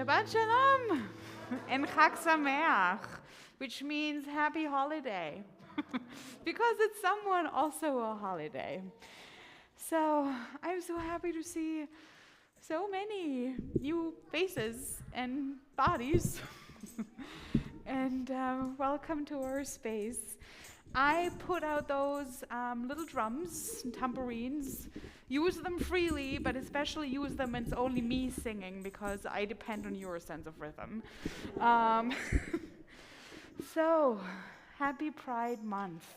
Shabbat Shalom and Chag Sameach, which means happy holiday, because it's somewhat also a holiday. So I'm so happy to see so many new faces and bodies. And welcome to our space. I put out those little drums and tambourines. Use them freely, but especially use them when it's only me singing, because I depend on your sense of rhythm. So, happy Pride Month.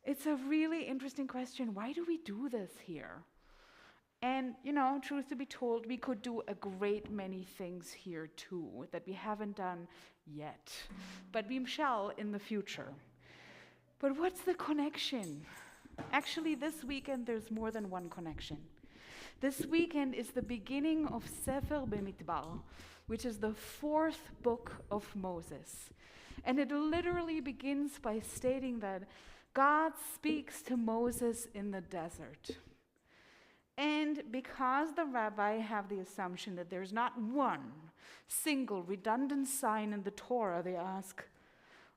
It's a really interesting question. Why do we do this here? And, truth to be told, we could do a great many things here too that we haven't done yet, but we shall in the future. But what's the connection? Actually, this weekend there's more than one connection. This weekend is the beginning of Sefer B'Midbar, which is the fourth book of Moses. And it literally begins by stating that God speaks to Moses in the desert. And because the rabbi have the assumption that there's not one single redundant sign in the Torah, they ask,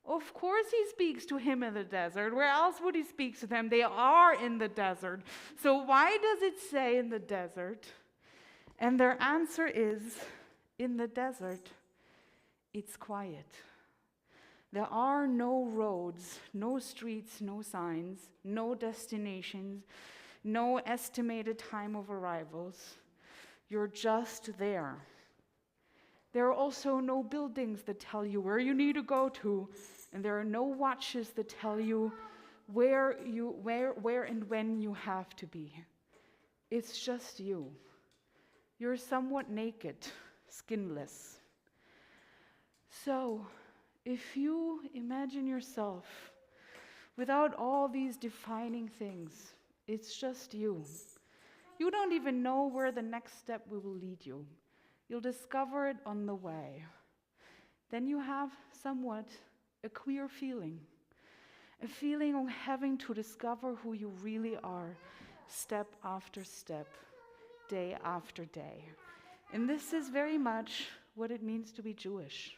of course he speaks to him in the desert. Where else would he speak to them? They are in the desert. So why does it say in the desert? And their answer is, in the desert, it's quiet. There are no roads, no streets, no signs, no destinations, no estimated time of arrivals. You're just there. There are also no buildings that tell you where you need to go to, and there are no watches that tell you where and when you have to be. It's just you. You're somewhat naked, skinless. So, if you imagine yourself without all these defining things, it's just you. You don't even know where the next step will lead you. You'll discover it on the way. Then you have somewhat a queer feeling, a feeling of having to discover who you really are, step after step, day after day. And this is very much what it means to be Jewish,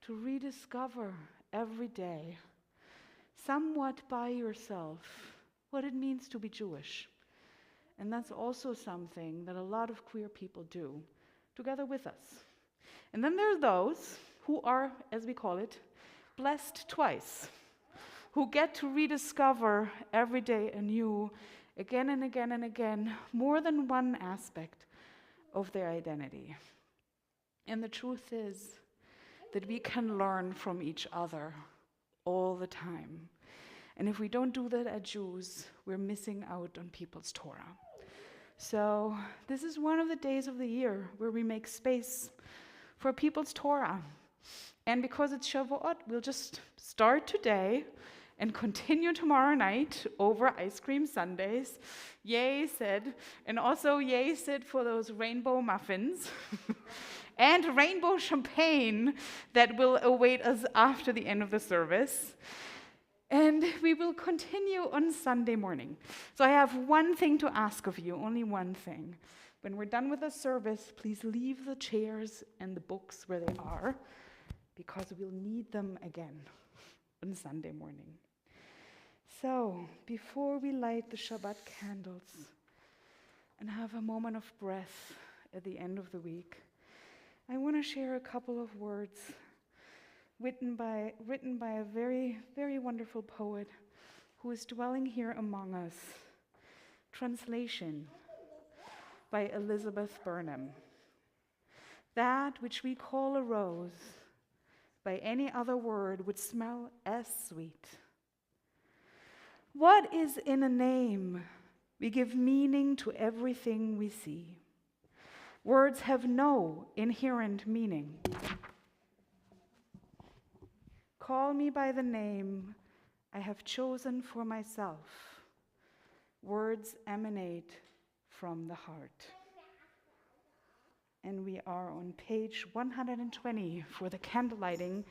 to rediscover every day, somewhat by yourself, what it means to be Jewish. And that's also something that a lot of queer people do, together with us. And then there are those who are, as we call it, blessed twice, who get to rediscover every day anew, again and again and again, more than one aspect of their identity. And the truth is that we can learn from each other all the time. And if we don't do that as Jews, we're missing out on people's Torah. So this is one of the days of the year where we make space for people's Torah. And because it's Shavuot, we'll just start today and continue tomorrow night over ice cream sundaes. Yay, Sid. And also yay, Sid, for those rainbow muffins and rainbow champagne that will await us after the end of the service. And we will continue on Sunday morning. So I have one thing to ask of you, only one thing. When we're done with the service, please leave the chairs and the books where they are, because we'll need them again on Sunday morning. So, before we light the Shabbat candles and have a moment of breath at the end of the week, I want to share a couple of words written by a very, very wonderful poet who is dwelling here among us. Translation by Elizabeth Burnham. That which we call a rose, by any other word would smell as sweet. What is in a name? We give meaning to everything we see. Words have no inherent meaning. Call me by the name I have chosen for myself. Words emanate from the heart. And we are on page 120 for the candle lighting,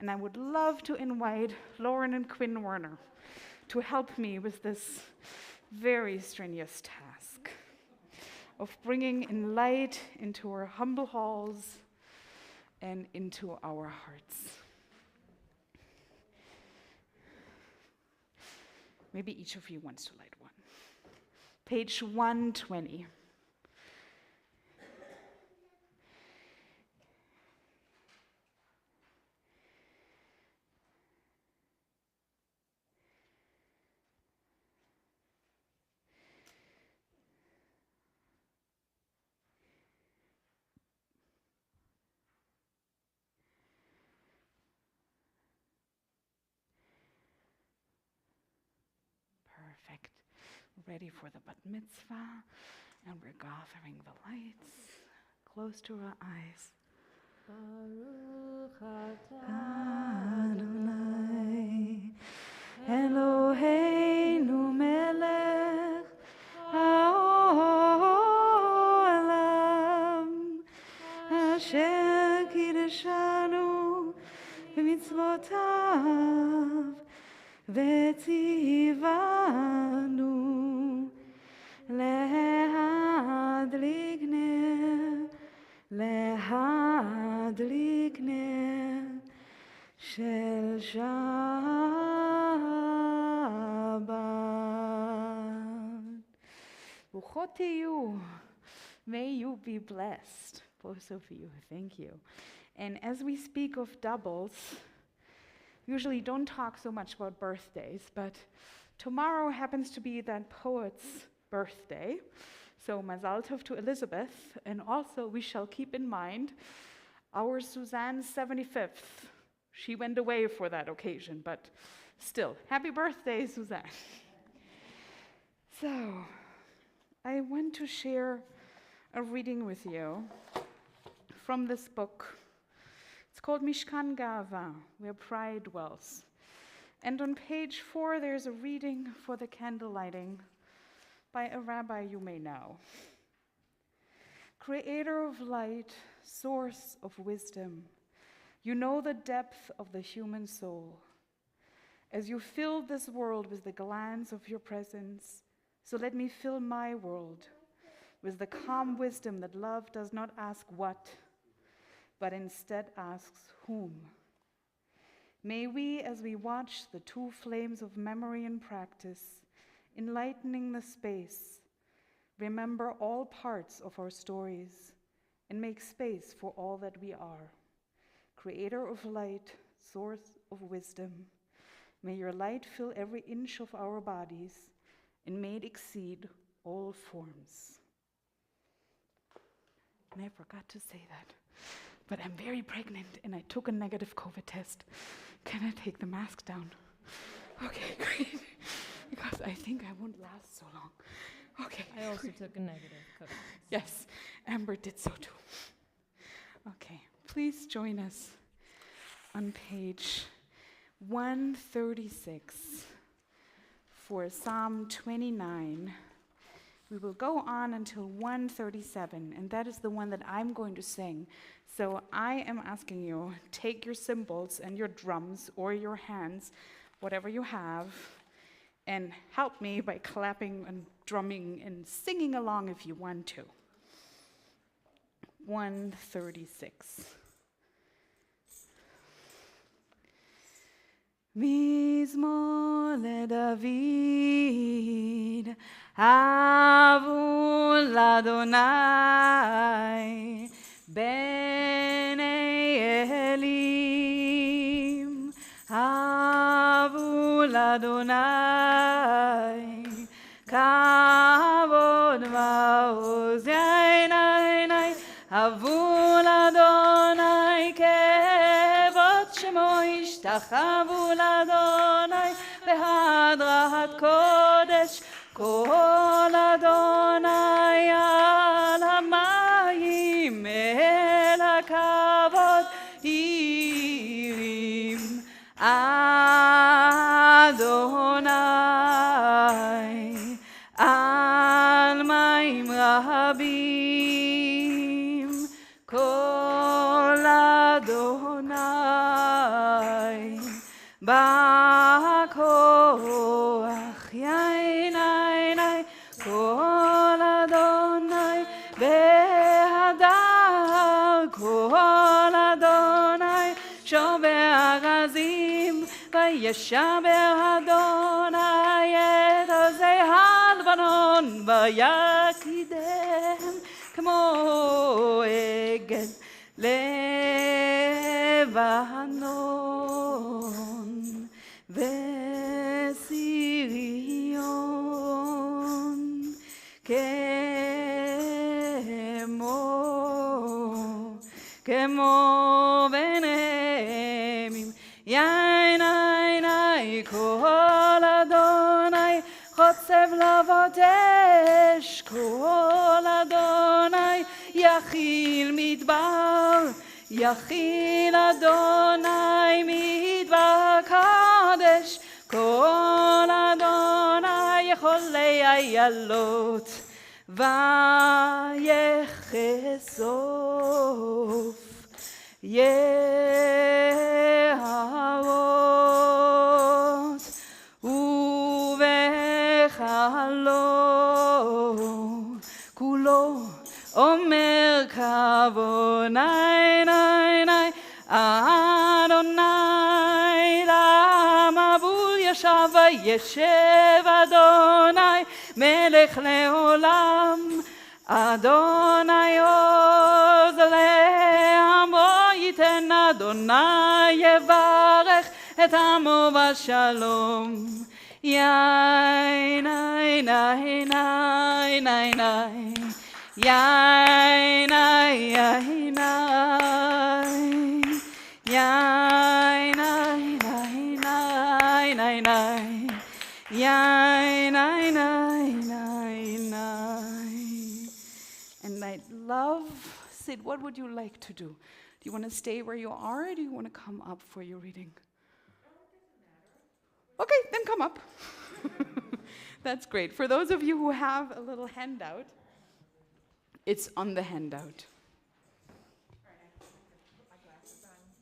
and I would love to invite Lauren and Quinn Werner to help me with this very strenuous task. of bringing in light into our humble halls and into our hearts. Maybe each of you wants to light one. Page 120. Perfect. Ready for the bat mitzvah, and we're gathering the lights close to our eyes. Baruch atah Adonai Eloheinu melech haolam asher kiddushanu b'mitzvotav v'tzivanu להדליק נר של שבת. ברוכות תהיו. May you be blessed, both of you. Thank you. And as we speak of doubles, we usually don't talk so much about birthdays, but tomorrow happens to be that poet's birthday. So Mazal Tov to Elizabeth, and also we shall keep in mind our Suzanne's 75th. She went away for that occasion, but still, happy birthday, Suzanne. So, I want to share a reading with you from this book. It's called Mishkan Gava, Where Pride Dwells. And on page 4, there's a reading for the candle lighting by a rabbi you may know. Creator of light, source of wisdom, you know the depth of the human soul. As you filled this world with the glance of your presence, so let me fill my world with the calm wisdom that love does not ask what, but instead asks whom. May we, as we watch the two flames of memory and practice, enlightening the space, remember all parts of our stories and make space for all that we are. Creator of light, source of wisdom, may your light fill every inch of our bodies and may it exceed all forms. And I forgot to say that, but I'm very pregnant and I took a negative COVID test. Can I take the mask down? Okay, great. Because I think I won't last so long. Okay. I also took a negative COVID test. Yes, Amber did so too. Okay, please join us on page 136 for Psalm 29. We will go on until 137, and that is the one that I'm going to sing. So I am asking you, take your cymbals and your drums or your hands, whatever you have, and help me by clapping and drumming and singing along if you want to. 136. Mizmor leDavid, Avu l'Adonai, Bnei Elim, Avu l'Adonai, Kavod va'oz yainai, Avu l'Adonai, Kevod shemo ishtachavu l'Adonai, Behadrat kodesh, Kol Adonai al hamayim el hakavod irim Adonai al mayim rabim Kol Adonai ba'koach yainai Kol Adonai הארזים, וישבר אדוני את עזי הלבנון, ויקידם כמו עגל לבנון, וסיריון כמו בנעמים, יין עיני כל אדוני, חוצב להבות אש כל אדוני, יכיל מדבר, יכיל אדוני מדבר קדש, כל אדוני יכולי איילות, ויחשוף יערות ובחלום כולו אומר כבוני ני ני אדוני למבול ישב וישב אדוני מלך לעולם אדוני עוז לעמו ייתן אדוני יברך את עמו בשלום יין עין עין עין עין יין עין יין עין עין עין yai nai nai nai nai. And I'd love, Sid, what would you like to do? Do you want to stay where you are or do you want to come up for your reading? Okay, then come up. That's great. For those of you who have a little handout, it's on the handout.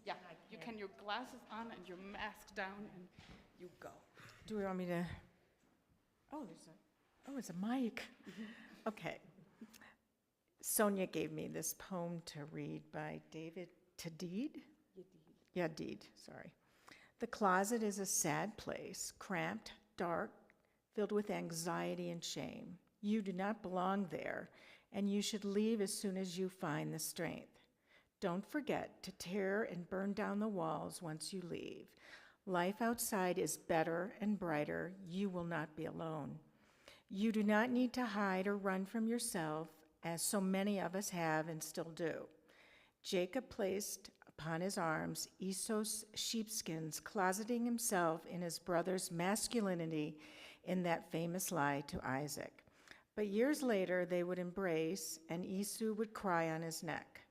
Yeah, you can your glasses on and your mask down and you go. Do we want me to? It's a mic. Okay. Sonia gave me this poem to read by David Tadid. Yadid, sorry. The closet is a sad place, cramped, dark, filled with anxiety and shame. You do not belong there, and you should leave as soon as you find the strength. Don't forget to tear and burn down the walls once you leave. Life outside is better and brighter. You will not be alone. You do not need to hide or run from yourself, as so many of us have and still do. Jacob placed upon his arms Esau's sheepskins, closeting himself in his brother's masculinity in that famous lie to Isaac. But years later, they would embrace, and Esau would cry on his neck.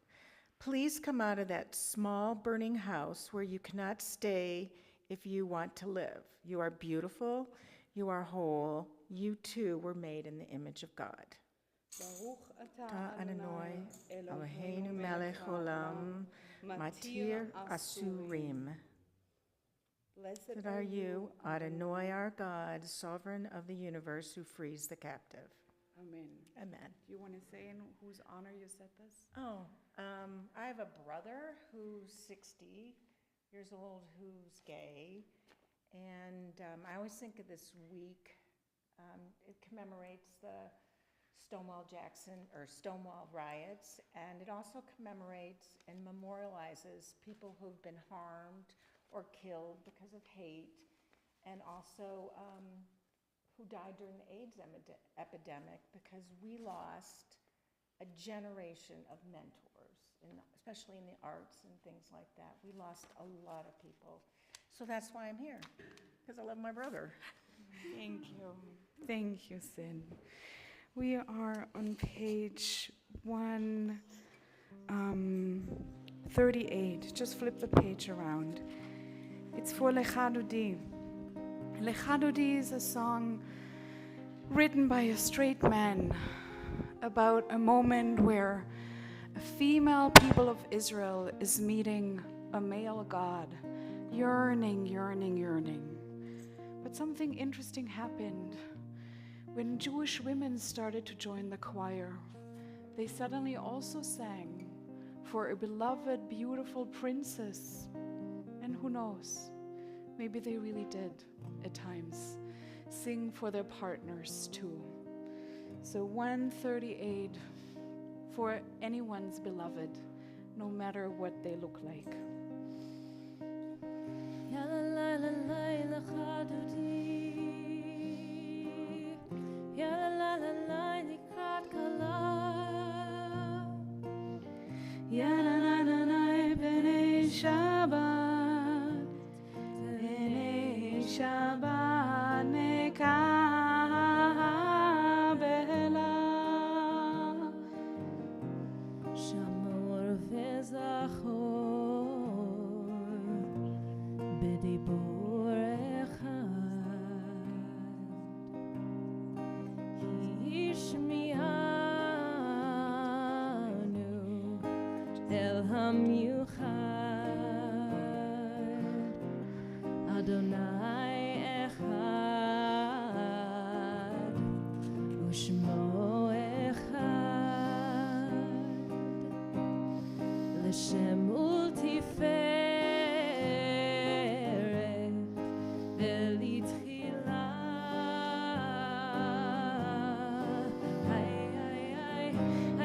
Please come out of that small burning house where you cannot stay if you want to live. You are beautiful, you are whole, you too were made in the image of God. Ta Adonai Eloheinu melech olam, matir asurim. Blessed are you, Adonai our God, sovereign of the universe, who frees the captive. Amen. Amen. Do you want to say in whose honor you said this? I have a brother who's 60 years old who's gay, and I always think of this week. It commemorates the Stonewall riots, and it also commemorates and memorializes people who've been harmed or killed because of hate, and also who died during the AIDS epidemic, because we lost a generation of mentors, especially in the arts and things like that. We lost a lot of people. So that's why I'm here, because I love my brother. Thank you. Thank you, Sin. We are on page 138. Just flip the page around. It's for Lecha Dodi. Lecha Dodi is a song written by a straight man about a moment where a female people of Israel is meeting a male God, yearning, yearning, yearning. But something interesting happened. When Jewish women started to join the choir, they suddenly also sang for a beloved, beautiful princess. And who knows, maybe they really did at times sing for their partners too. So 138 for anyone's beloved, no matter what they look like. Shabbat, b'nei Shabbat nekabela. Shamor v'zachor b'dibor echad Yishmi'anu el hamiuchad Adonai echad u'shmo L'shem ultiferet v'litchila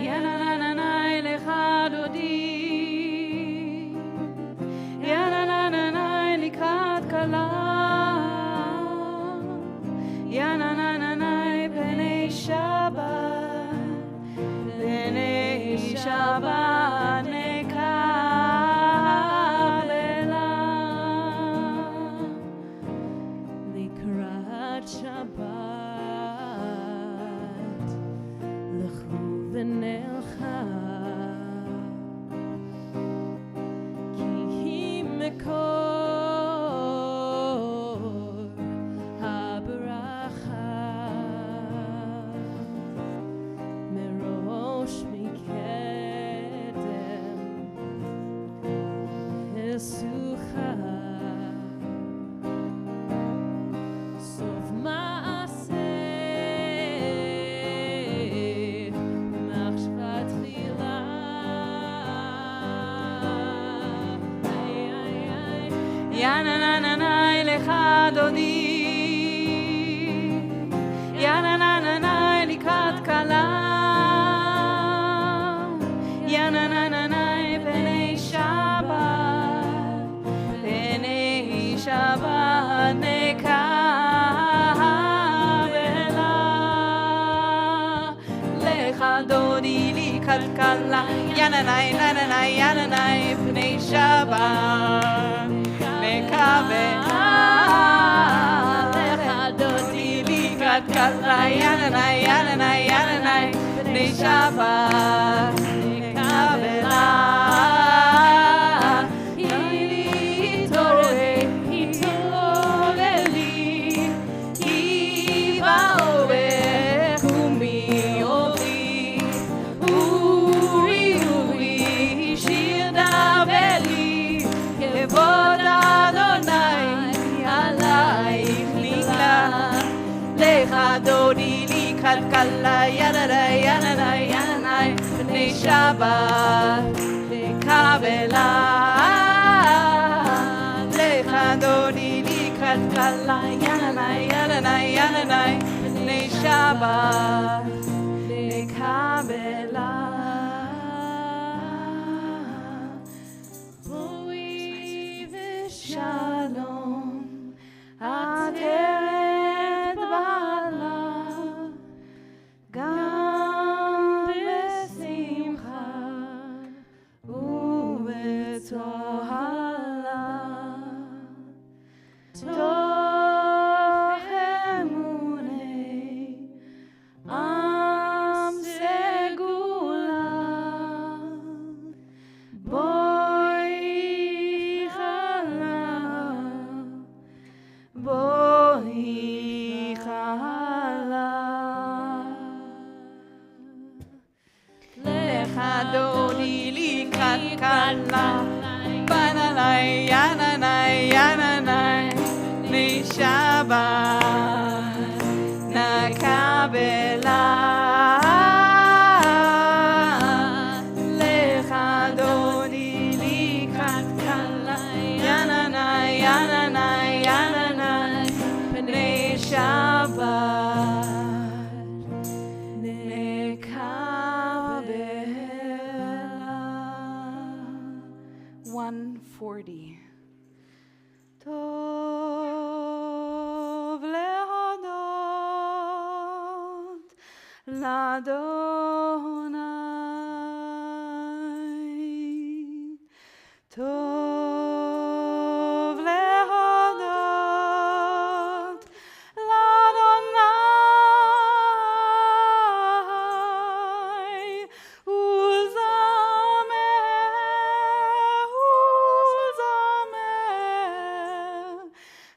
Yanananai lecha dodi Yanananai likrat kala Yanananai b'nei Shabbat nekabela Likrat Shabbat l'chu v'nelcha ki hi mekor habracha merosh mikedem Esucha Sof ma'aseh Machshvat tchila Yanananai lecha dodi Yanananai likrat kala Yanananai b'nei Shabbat nekabela Lecha dodi likrat kala Yananai nananai yananai b'nei Shabbat nekabela Lecha dodi likrat kala Yananai yananai yananai b'nei Shabbat nekabela Dodi likrat kala yananai yananai yananai b'nei Shabbat nekabela Lecha dodi likrat kala yananai yananai yananai b'nei Shabbat nekabela Boi v'shalom Ateret bala Gam besimcha Ubetzohala Toch emunei Am segula Boi chala Tov lehodot l'Adonai. Tov lehodot l'Adonai. Uzameh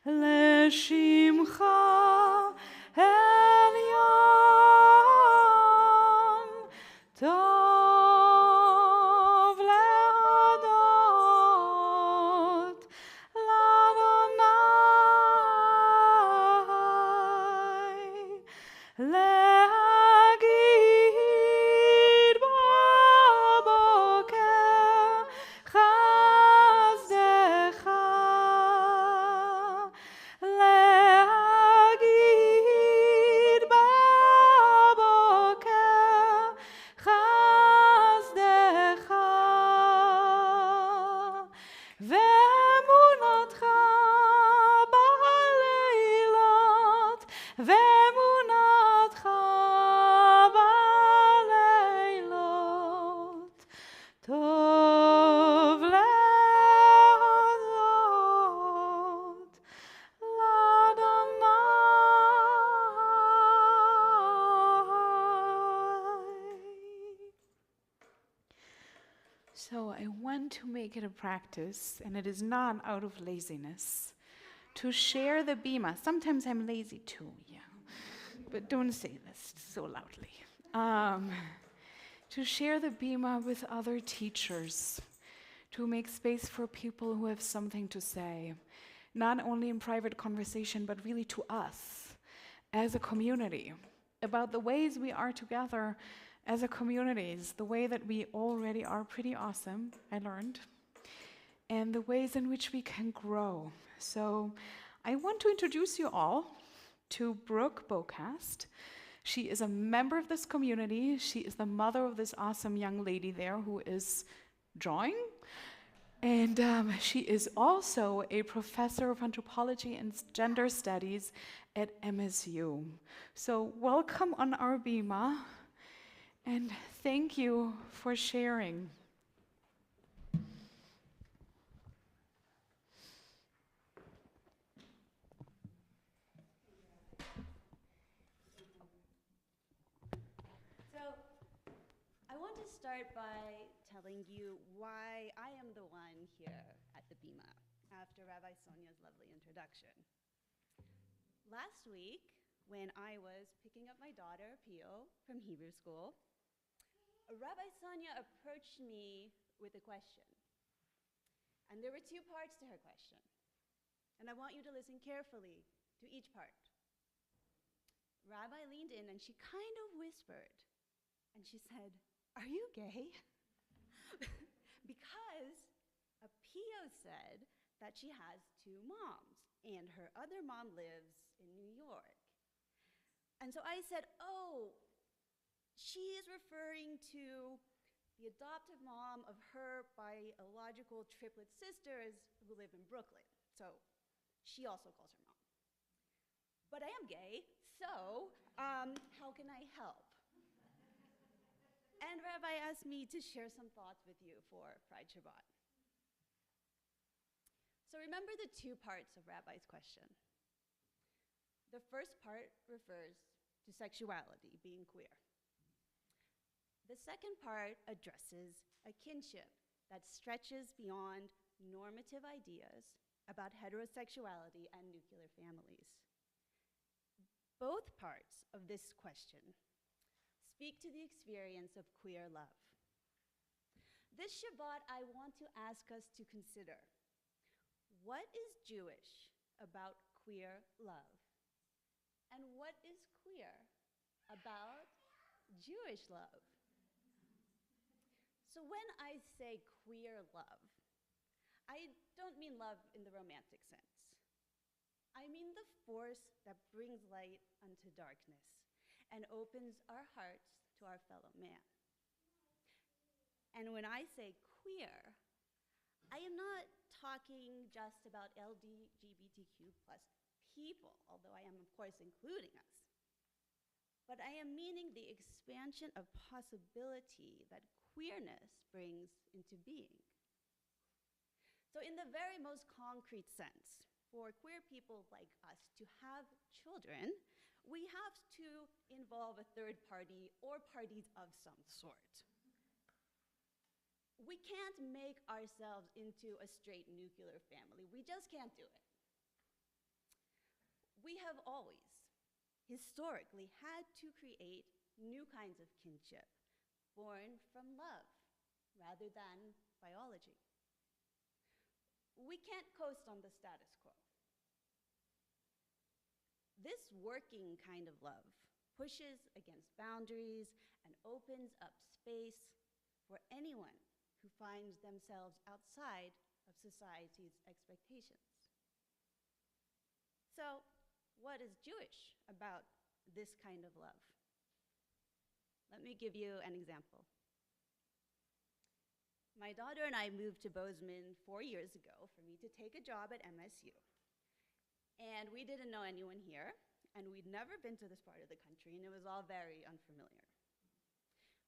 לשמך עליון, טוב להודות לאדוני, להגיד בבוקר חסדך, להגיד בבוקר חסדך, ואמונתך בלילות, ואמונתך בלילות, טוב להודות l'Adonai. So I want to make it a practice, and it is not out of laziness, to share the bima. Sometimes I'm lazy too, yeah. But don't say this so loudly. To share the bima with other teachers, to make space for people who have something to say, not only in private conversation, but really to us as a community, about the ways we are together as a community, the way that we already are pretty awesome, I learned, and the ways in which we can grow. So I want to introduce you all to Brooke Bocast. She is a member of this community. She is the mother of this awesome young lady there who is drawing. And she is also a professor of anthropology and gender studies at MSU. So welcome on our bima, and thank you for sharing. So, I want to start by telling you why I am the one here at the Bima after Rabbi Sonia's lovely introduction. Last week, when I was picking up my daughter, Pio, from Hebrew school, Rabbi Sonia approached me with a question. And there were two parts to her question. And I want you to listen carefully to each part. Rabbi leaned in and she kind of whispered. And she said, "Are you gay?" Because a Pio said that she has two moms, and her other mom lives in New York. And so I said, "Oh, she is referring to the adoptive mom of her biological triplet sisters who live in Brooklyn. So she also calls her mom. But I am gay, so how can I help?" And Rabbi asked me to share some thoughts with you for Pride Shabbat. So remember the two parts of Rabbi's question. The first part refers to sexuality, being queer. The second part addresses a kinship that stretches beyond normative ideas about heterosexuality and nuclear families. Both parts of this question speak to the experience of queer love. This Shabbat, I want to ask us to consider, what is Jewish about queer love? And what is queer about Jewish love? So when I say queer love, I don't mean love in the romantic sense. I mean the force that brings light unto darkness and opens our hearts to our fellow man. And when I say queer, I am not talking just about LGBTQ plus people, although I am, of course, including us. But I am meaning the expansion of possibility that queerness brings into being. So in the very most concrete sense, for queer people like us to have children, we have to involve a third party or parties of some sort. We can't make ourselves into a straight nuclear family. We just can't do it. We have always, historically, had to create new kinds of kinship born from love rather than biology. We can't coast on the status quo. This working kind of love pushes against boundaries and opens up space for anyone who finds themselves outside of society's expectations. So, what is Jewish about this kind of love? Let me give you an example. My daughter and I moved to Bozeman 4 years ago for me to take a job at MSU. And we didn't know anyone here, and we'd never been to this part of the country, and it was all very unfamiliar.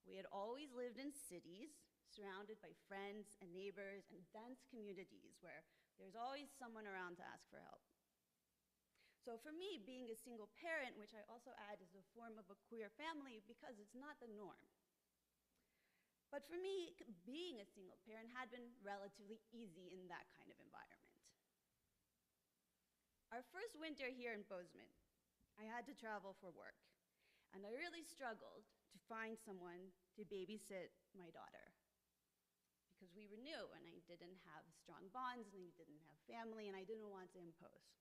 We had always lived in cities, surrounded by friends and neighbors and dense communities where there's always someone around to ask for help. So for me, being a single parent, which I also add is a form of a queer family because it's not the norm. But for me, being a single parent had been relatively easy in that kind of environment. Our first winter here in Bozeman, I had to travel for work, and I really struggled to find someone to babysit my daughter because we were new and I didn't have strong bonds and I didn't have family and I didn't want to impose.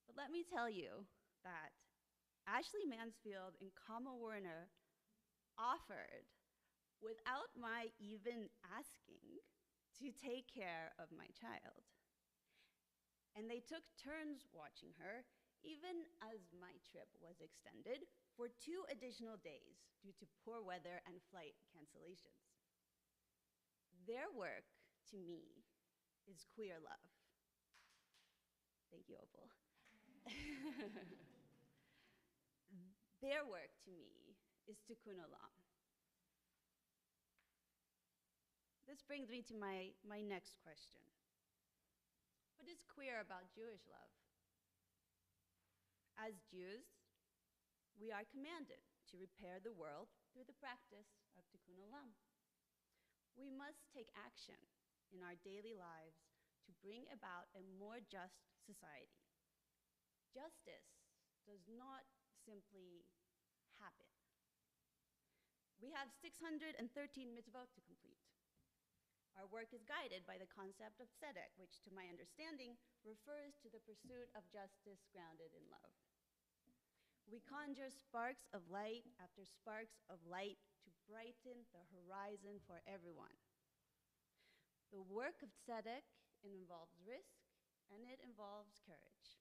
But let me tell you that Ashley Mansfield and Kama Werner offered, without my even asking, to take care of my child. And they took turns watching her, even as my trip was extended for 2 additional days due to poor weather and flight cancellations. Their work, to me, is queer love. Thank you, Opal. Their work, to me, is tikkun olam. This brings me to my next question. What is queer about Jewish love? As Jews, we are commanded to repair the world through the practice of tikkun olam. We must take action in our daily lives to bring about a more just society. Justice does not simply happen. We have 613 mitzvot to complete. Our work is guided by the concept of tzedek, which, to my understanding, refers to the pursuit of justice grounded in love. We conjure sparks of light after sparks of light to brighten the horizon for everyone. The work of tzedek involves risk, and it involves courage.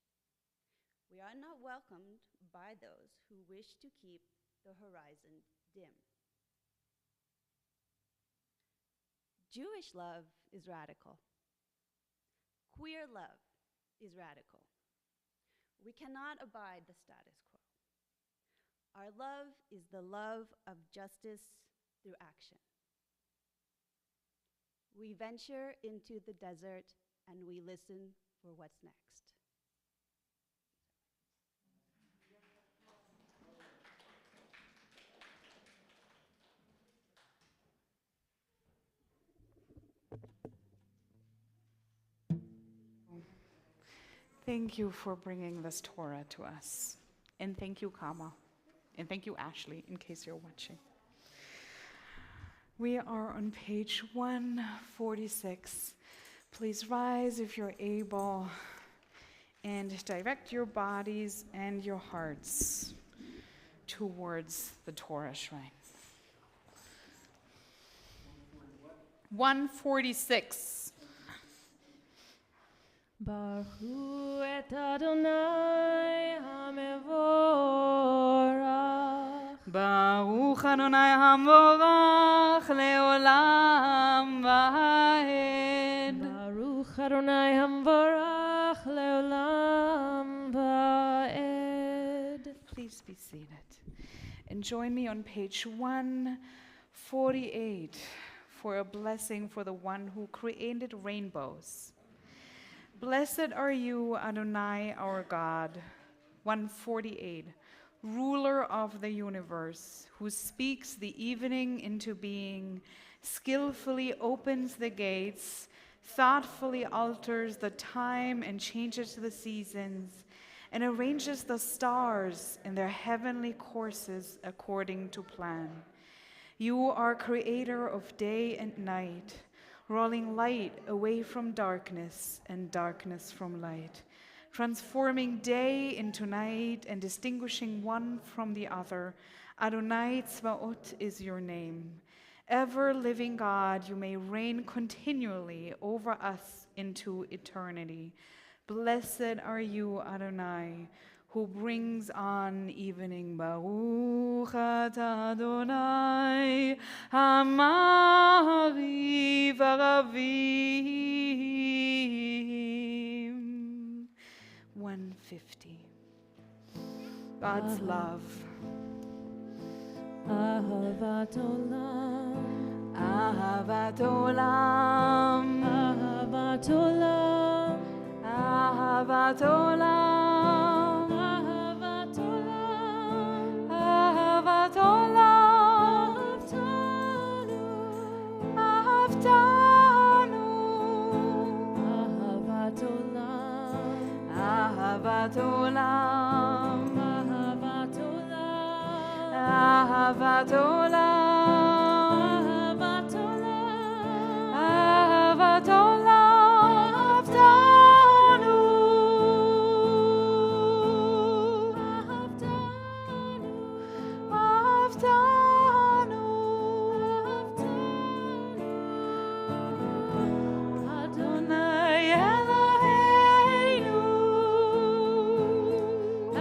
We are not welcomed by those who wish to keep the horizon dim. Jewish love is radical. Queer love is radical. We cannot abide the status quo. Our love is the love of justice through action. We venture into the desert and we listen for what's next. Thank you for bringing this Torah to us. And thank you, Kama. And thank you, Ashley, in case you're watching. We are on page 146. Please rise if you're able and direct your bodies and your hearts towards the Torah shrine. 146. Baruch et Adonai HaMevorach. Baruch Baruch Adonai Hamorach Leolam Vaed. Baruch Adonai Hamvorach Leolam Vaed. Please be seated. And join me on page 148 for a blessing for the one who created rainbows. Blessed are you, Adonai, our God. 148. Ruler of the universe, who speaks the evening into being, skillfully opens the gates, thoughtfully alters the time and changes the seasons, and arranges the stars in their heavenly courses according to plan. You are creator of day and night, rolling light away from darkness and darkness from light, transforming day into night and distinguishing one from the other. Adonai Tzvaot is your name. Ever-living God, you may reign continually over us into eternity. Blessed are you, Adonai, who brings on evening. Baruch atah Adonai, Hamariv Aravim. 150. God's love. Ahavat Olam. Ahavat Olam. Ahavat Olam. Ahavat Olam. Ahavat Olam. Ahavat Olam. Ahavtanu. Ahavat Olam. Ahavat Olam. Ahavat Olam. Ahavat Olam. Ahavat Olam. Ahavtanu. Ahavtanu. Adonai Eloheinu.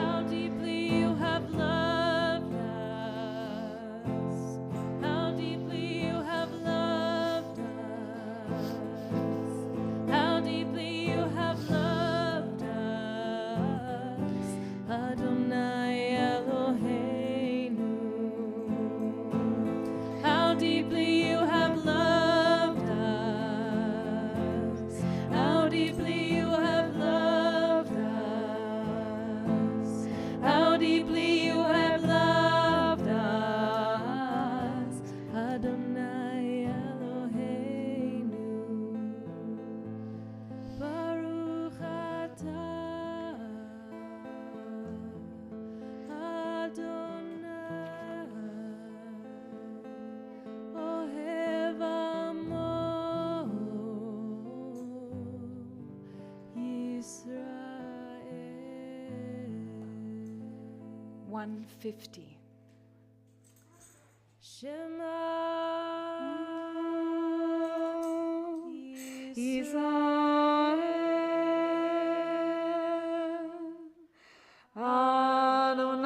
How deeply you have loved us. How deeply you have loved us. How deeply you have loved us. Adonai Eloheinu. How deeply you have loved us. How deeply you have loved us. How deeply you have loved us. Adonai Eloheinu. Baruch atah Adonai Ohev amo Yisrael. 150. Shema Israel, Adonai,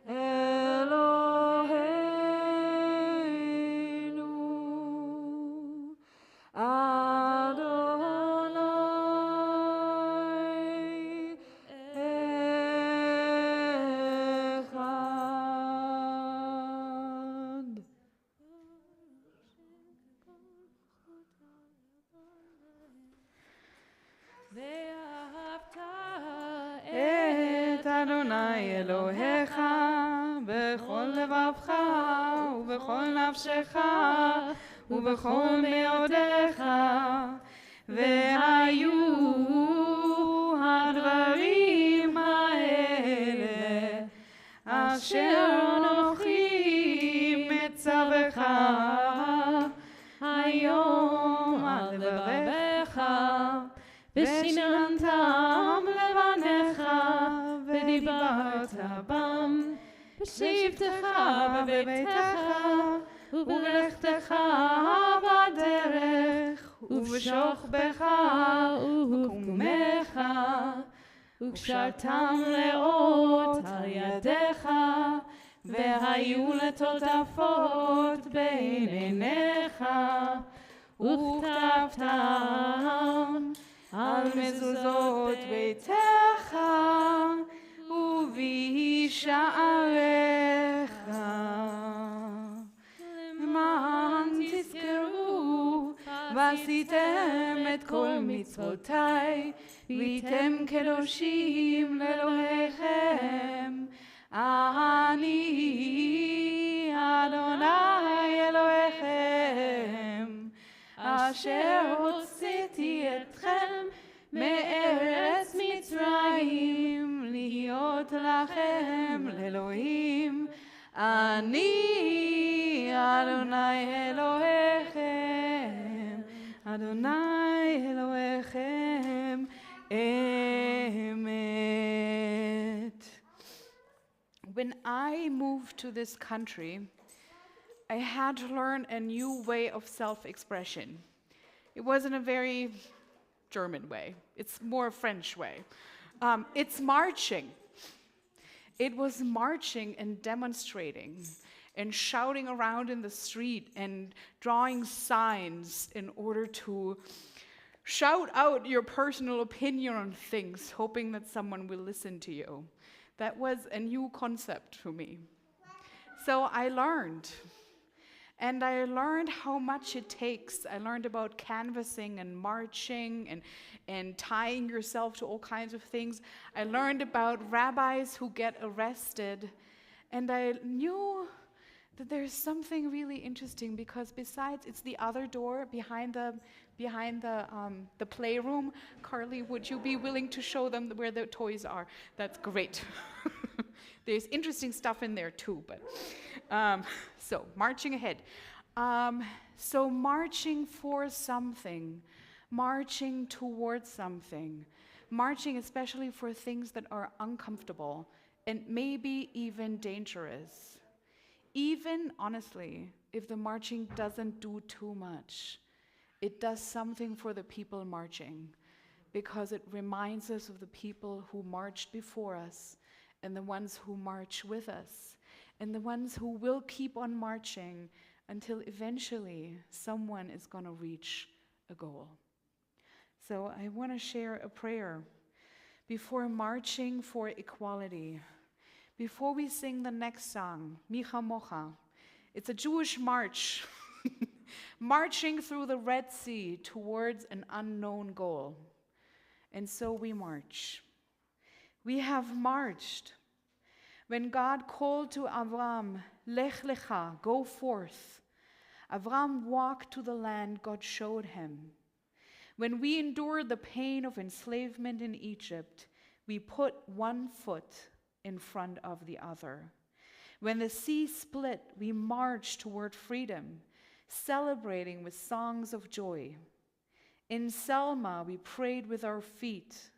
Eloheinu, Adonai, Echad. את אדוני אלוהיך בכל לבבך ובכל נפשך ובכל מאודיך, והיו הדברים האלה אשר אנוכי מצווך היום על לבביך, ושיננתם לבניך ודיברת בם בשבתך בביתך ובלכתך בדרך ובשוכבך ובקומך וקשרתם לאות על ידיך, והיו לטוטפות בין עיניך, וכתבתם על מזוזות ביתך ובשעריך, למען תזכרו ועשיתם את כל מצוותיי, והייתם קדושים לאלוהיכם. אני אדוני אלוהיכם, אשר הוצאתי אתכם מארץ מצרים, להיות לכם לאלוהים. אני אדוני אלוהיכם, אדוני אלוהיכם אמת. When I moved to this country, I had to learn a new way of self-expression. It wasn't a very German way. It's more a French way. It's marching. It was marching and demonstrating and shouting around in the street and drawing signs in order to shout out your personal opinion on things, hoping that someone will listen to you. That was a new concept for me. So I learned. And I learned how much it takes. I learned about canvassing and marching and tying yourself to all kinds of things. I learned about rabbis who get arrested. And I knew that there's something really interesting, because besides it's the other door behind the playroom. Carly, would you be willing to show them where the toys are? That's great. There's interesting stuff in there too, but so marching ahead. So marching for something, marching towards something, marching especially for things that are uncomfortable and maybe even dangerous. Even, honestly, if the marching doesn't do too much, it does something for the people marching, because it reminds us of the people who marched before us, and the ones who march with us, and the ones who will keep on marching until eventually someone is going to reach a goal. So I want to share a prayer before marching for equality. Before we sing the next song, Micha Mocha, it's a Jewish march, marching through the Red Sea towards an unknown goal. And so we march. We have marched. When God called to Avram, Lech Lecha, go forth, Avram walked to the land God showed him. When we endured the pain of enslavement in Egypt, we put one foot in front of the other. When the sea split, we marched toward freedom, celebrating with songs of joy. In Selma, we prayed with our feet.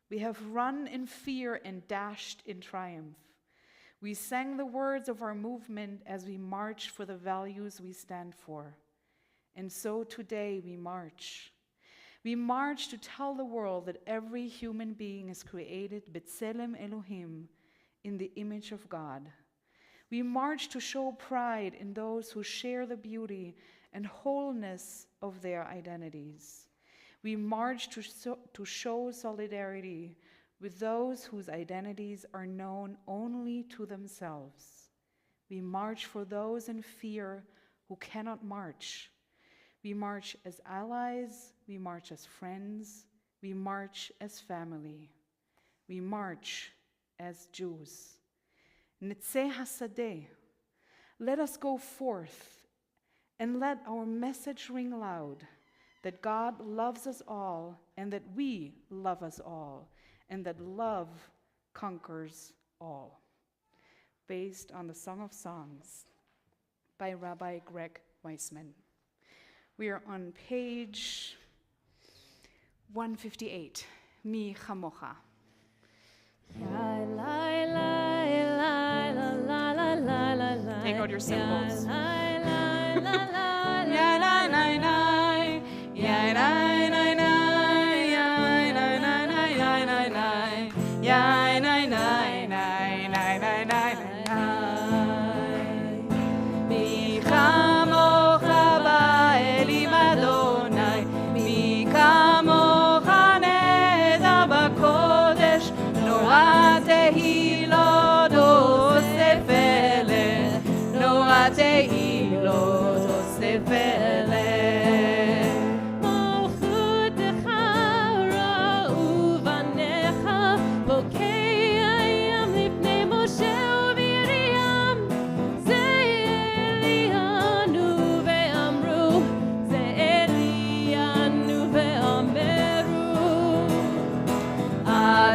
We have run in fear and dashed in triumph. We sang the words of our movement as we marched for the values we stand for. And so today we march. We march to tell the world that every human being is created b'tselem Elohim, in the image of God. We march to show pride in those who share the beauty and wholeness of their identities. We march to show solidarity with those whose identities are known only to themselves. We march for those in fear who cannot march. We march as allies, we march as friends, we march as family. We march as Jews. Netzeh hasadeh, let us go forth and let our message ring loud, that God loves us all and that we love us all, and that love conquers all. Based on the Song of Songs by Rabbi Greg Weissman. We are on page 158, Mi Chamocha. Take out your cymbals.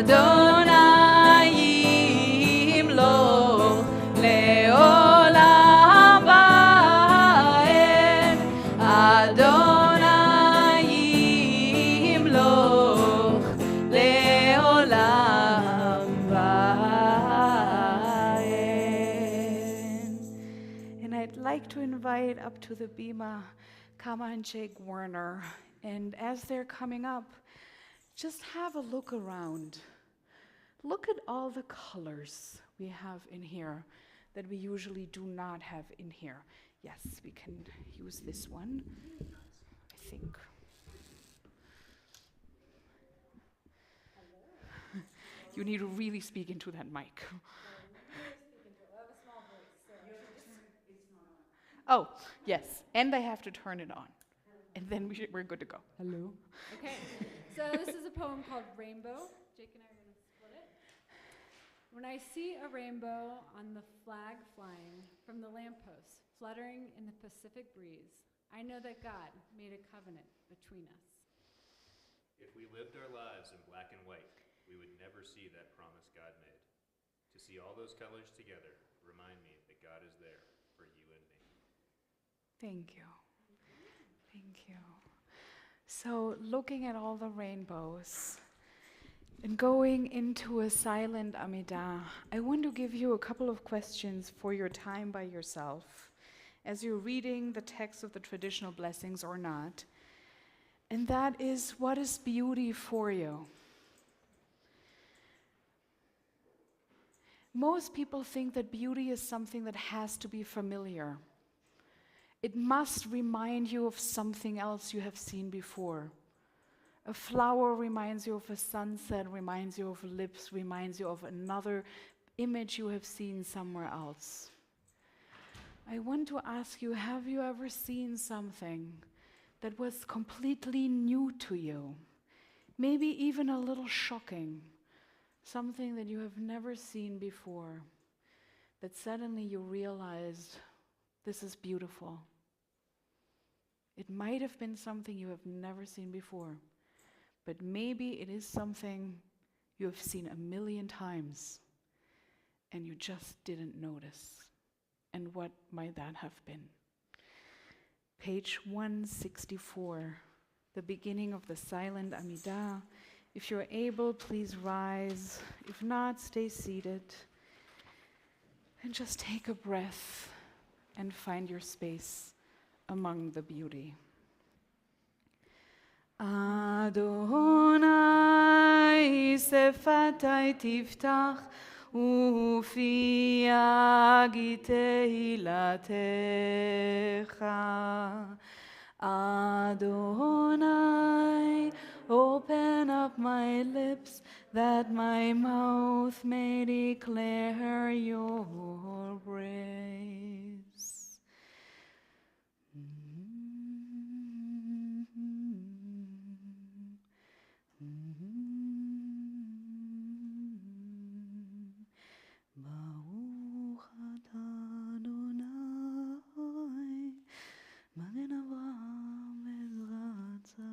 Adonai yimloch leolam va'ed. Adonai yimloch leolam va'ed. And I'd like to invite up to the bima Kama and Jake Werner. And as they're coming up, just have a look around. Look at all the colors we have in here that we usually do not have in here. Yes, we can use this one, I think. You need to really speak into that mic. Oh, yes, and I have to turn it on. And then we're good to go. Hello. Okay, so this is a poem called Rainbow. Jake and I are going to split it. When I see a rainbow on the flag flying from the lamppost, fluttering in the Pacific breeze, I know that God made a covenant between us. If we lived our lives in black and white, we would never see that promise God made. To see all those colors together, remind me that God is there for you and me. Thank you. Thank you. So, looking at all the rainbows and going into a silent Amidah, I want to give you a couple of questions for your time by yourself as you're reading the text of the traditional blessings or not. And that is, what is beauty for you? Most people think that beauty is something that has to be familiar. It must remind you of something else you have seen before. A flower reminds you of a sunset, reminds you of lips, reminds you of another image you have seen somewhere else. I want to ask you, have you ever seen something that was completely new to you? Maybe even a little shocking. Something that you have never seen before, that suddenly you realized, this is beautiful. It might have been something you have never seen before, but maybe it is something you have seen 1,000,000 times and you just didn't notice. And what might that have been? Page 164, the beginning of the silent Amidah. If you're able, please rise. If not, stay seated. And just take a breath and find your space among the beauty. Adonai sefatai tiftach ufi agi tehilatecha. Adonai, open up my lips that my mouth may declare your praise. Baruch atah Adonai, Magen Avraham Ezratzah.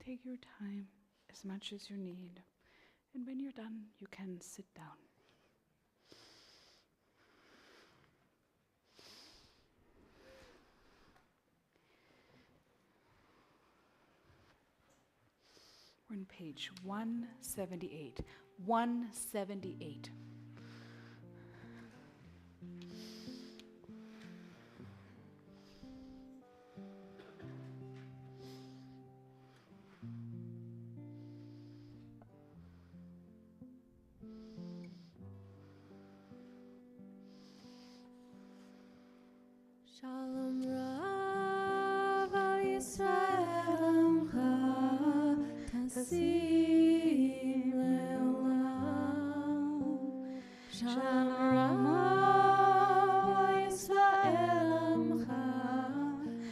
Take your time as much as you need. And when you're done, you can sit down. We're on page 178. 178. Shalom Rav al Yisrael Amcha Tasim Leolam. Shalom Rav al Yisrael Amcha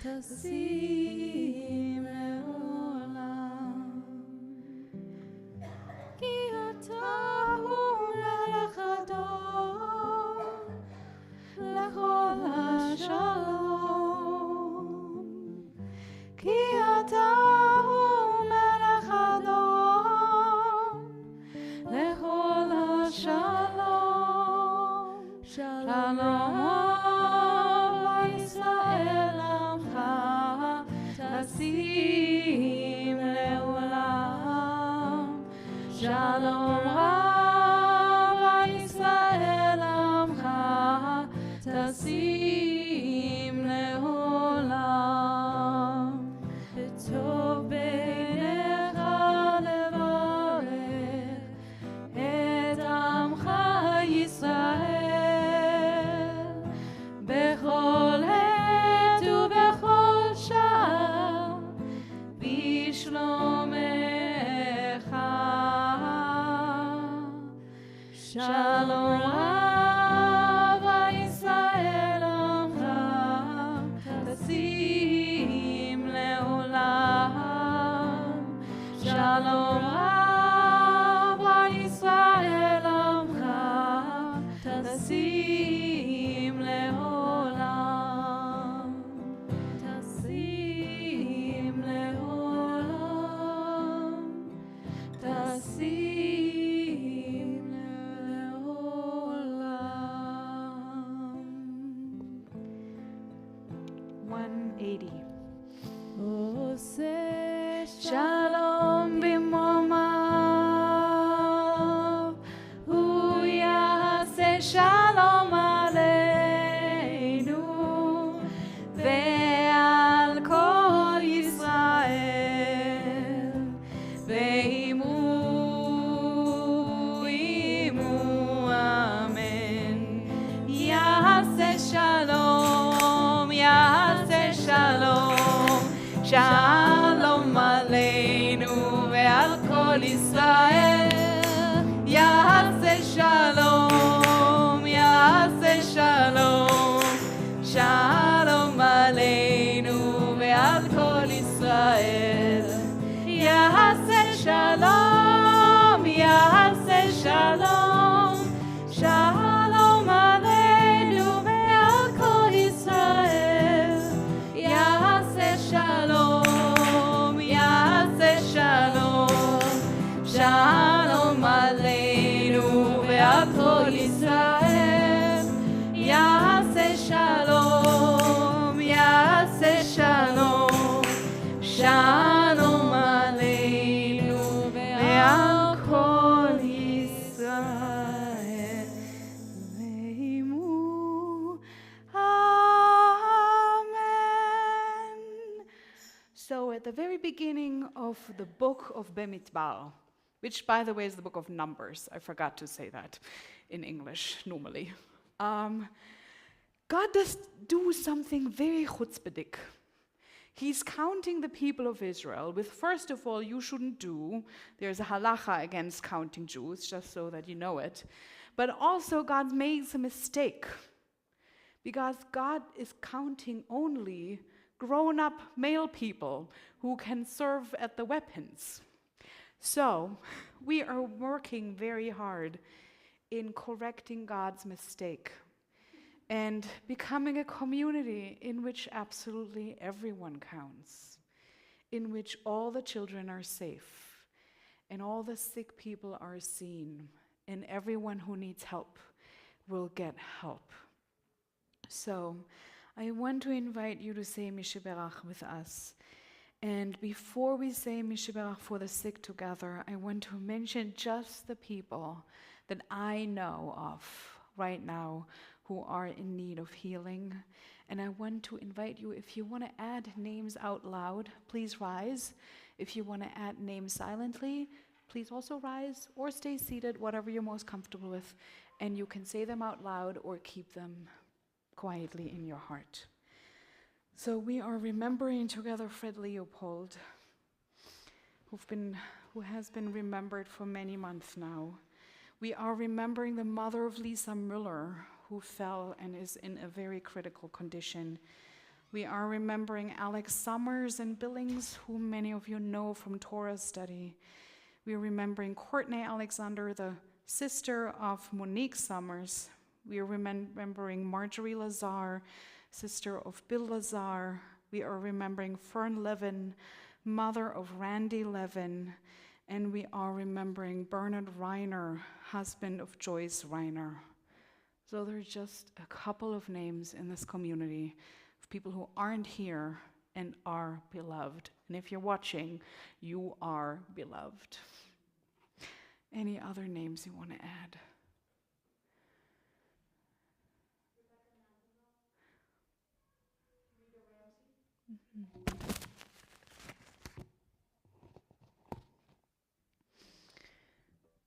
Tasim Leolam. Ki ata hu melech adon lechol hashalom. Ki ata hu melech adon lechol hashalom. Shalom Yisrael amcha tasim leolam. Shalom Yisrael amcha tasim leolam. B'tov beinecha levarech et amcha Yisrael bechol het ubechol shah bishlomecha. Shalom Rav Yisrael amcha tasim leolam. Shalom Rav Yisrael amcha tasim leolam. Tasim leolam. Tasim leolam. 180. Oseh Shalom b'momav, hu yaseh shalom aleinu ve'al kol Yisrael, ve'imu amen. Yaseh shalom, yaseh shalom, shalom aleinu ve'al kol Yisrael. Yaseh shalom, yaseh shalom, shalom aleinu ve'al kol Yisrael. Yaseh shalom, yaseh shalom, shalom aleinu ve'al kol Yisrael. Yaseh shalom, yaseh shalom, shalom aleinu ve'al kol Yisrael. Yaseh shalom, yaseh shalom, shalom aleinu ve'al kol Yisrael. Ve'imu amen. So at the very beginning of the book of Bemidbar, which by the way is the book of Numbers, I forgot to say that in English normally. God does do something very chutzpahdik. He's counting the people of Israel with, first of all, you shouldn't do. There's a halacha against counting Jews, just so that you know it. But also God makes a mistake, because God is counting only grown-up male people who can serve at the weapons. So we are working very hard in correcting God's mistake and becoming a community in which absolutely everyone counts, in which all the children are safe, and all the sick people are seen, and everyone who needs help will get help. So I want to invite you to say Misheberach with us And before we say Mishiberach for the sick together, I want to mention just the people that I know of right now who are in need of healing. And I want to invite you, if you want to add names out loud, please rise. If you want to add names silently, please also rise or stay seated, whatever you're most comfortable with. And you can say them out loud or keep them quietly in your heart. So we are remembering together Fred Leopold, who has been remembered for many months now. We are remembering the mother of Lisa Müller, who fell and is in a very critical condition. We are remembering Alex Summers and Billings, who many of you know from Torah study. We are remembering Courtney Alexander, the sister of Monique Summers. We are remembering Marjorie Lazar, sister of Bill Lazar. We are remembering Fern Levin, mother of Randy Levin. And we are remembering Bernard Reiner, husband of Joyce Reiner. So there are just a couple of names in this community of people who aren't here and are beloved. And if you're watching, you are beloved. Any other names you want to add?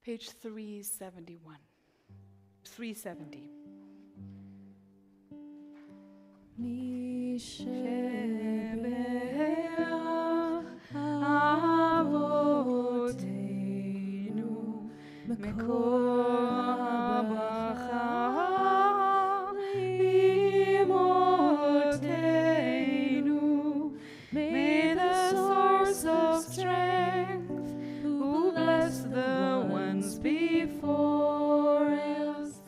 Page 371. 370. Avotenu Mekor Imotenu. May the source of strength, who blessed the ones before us,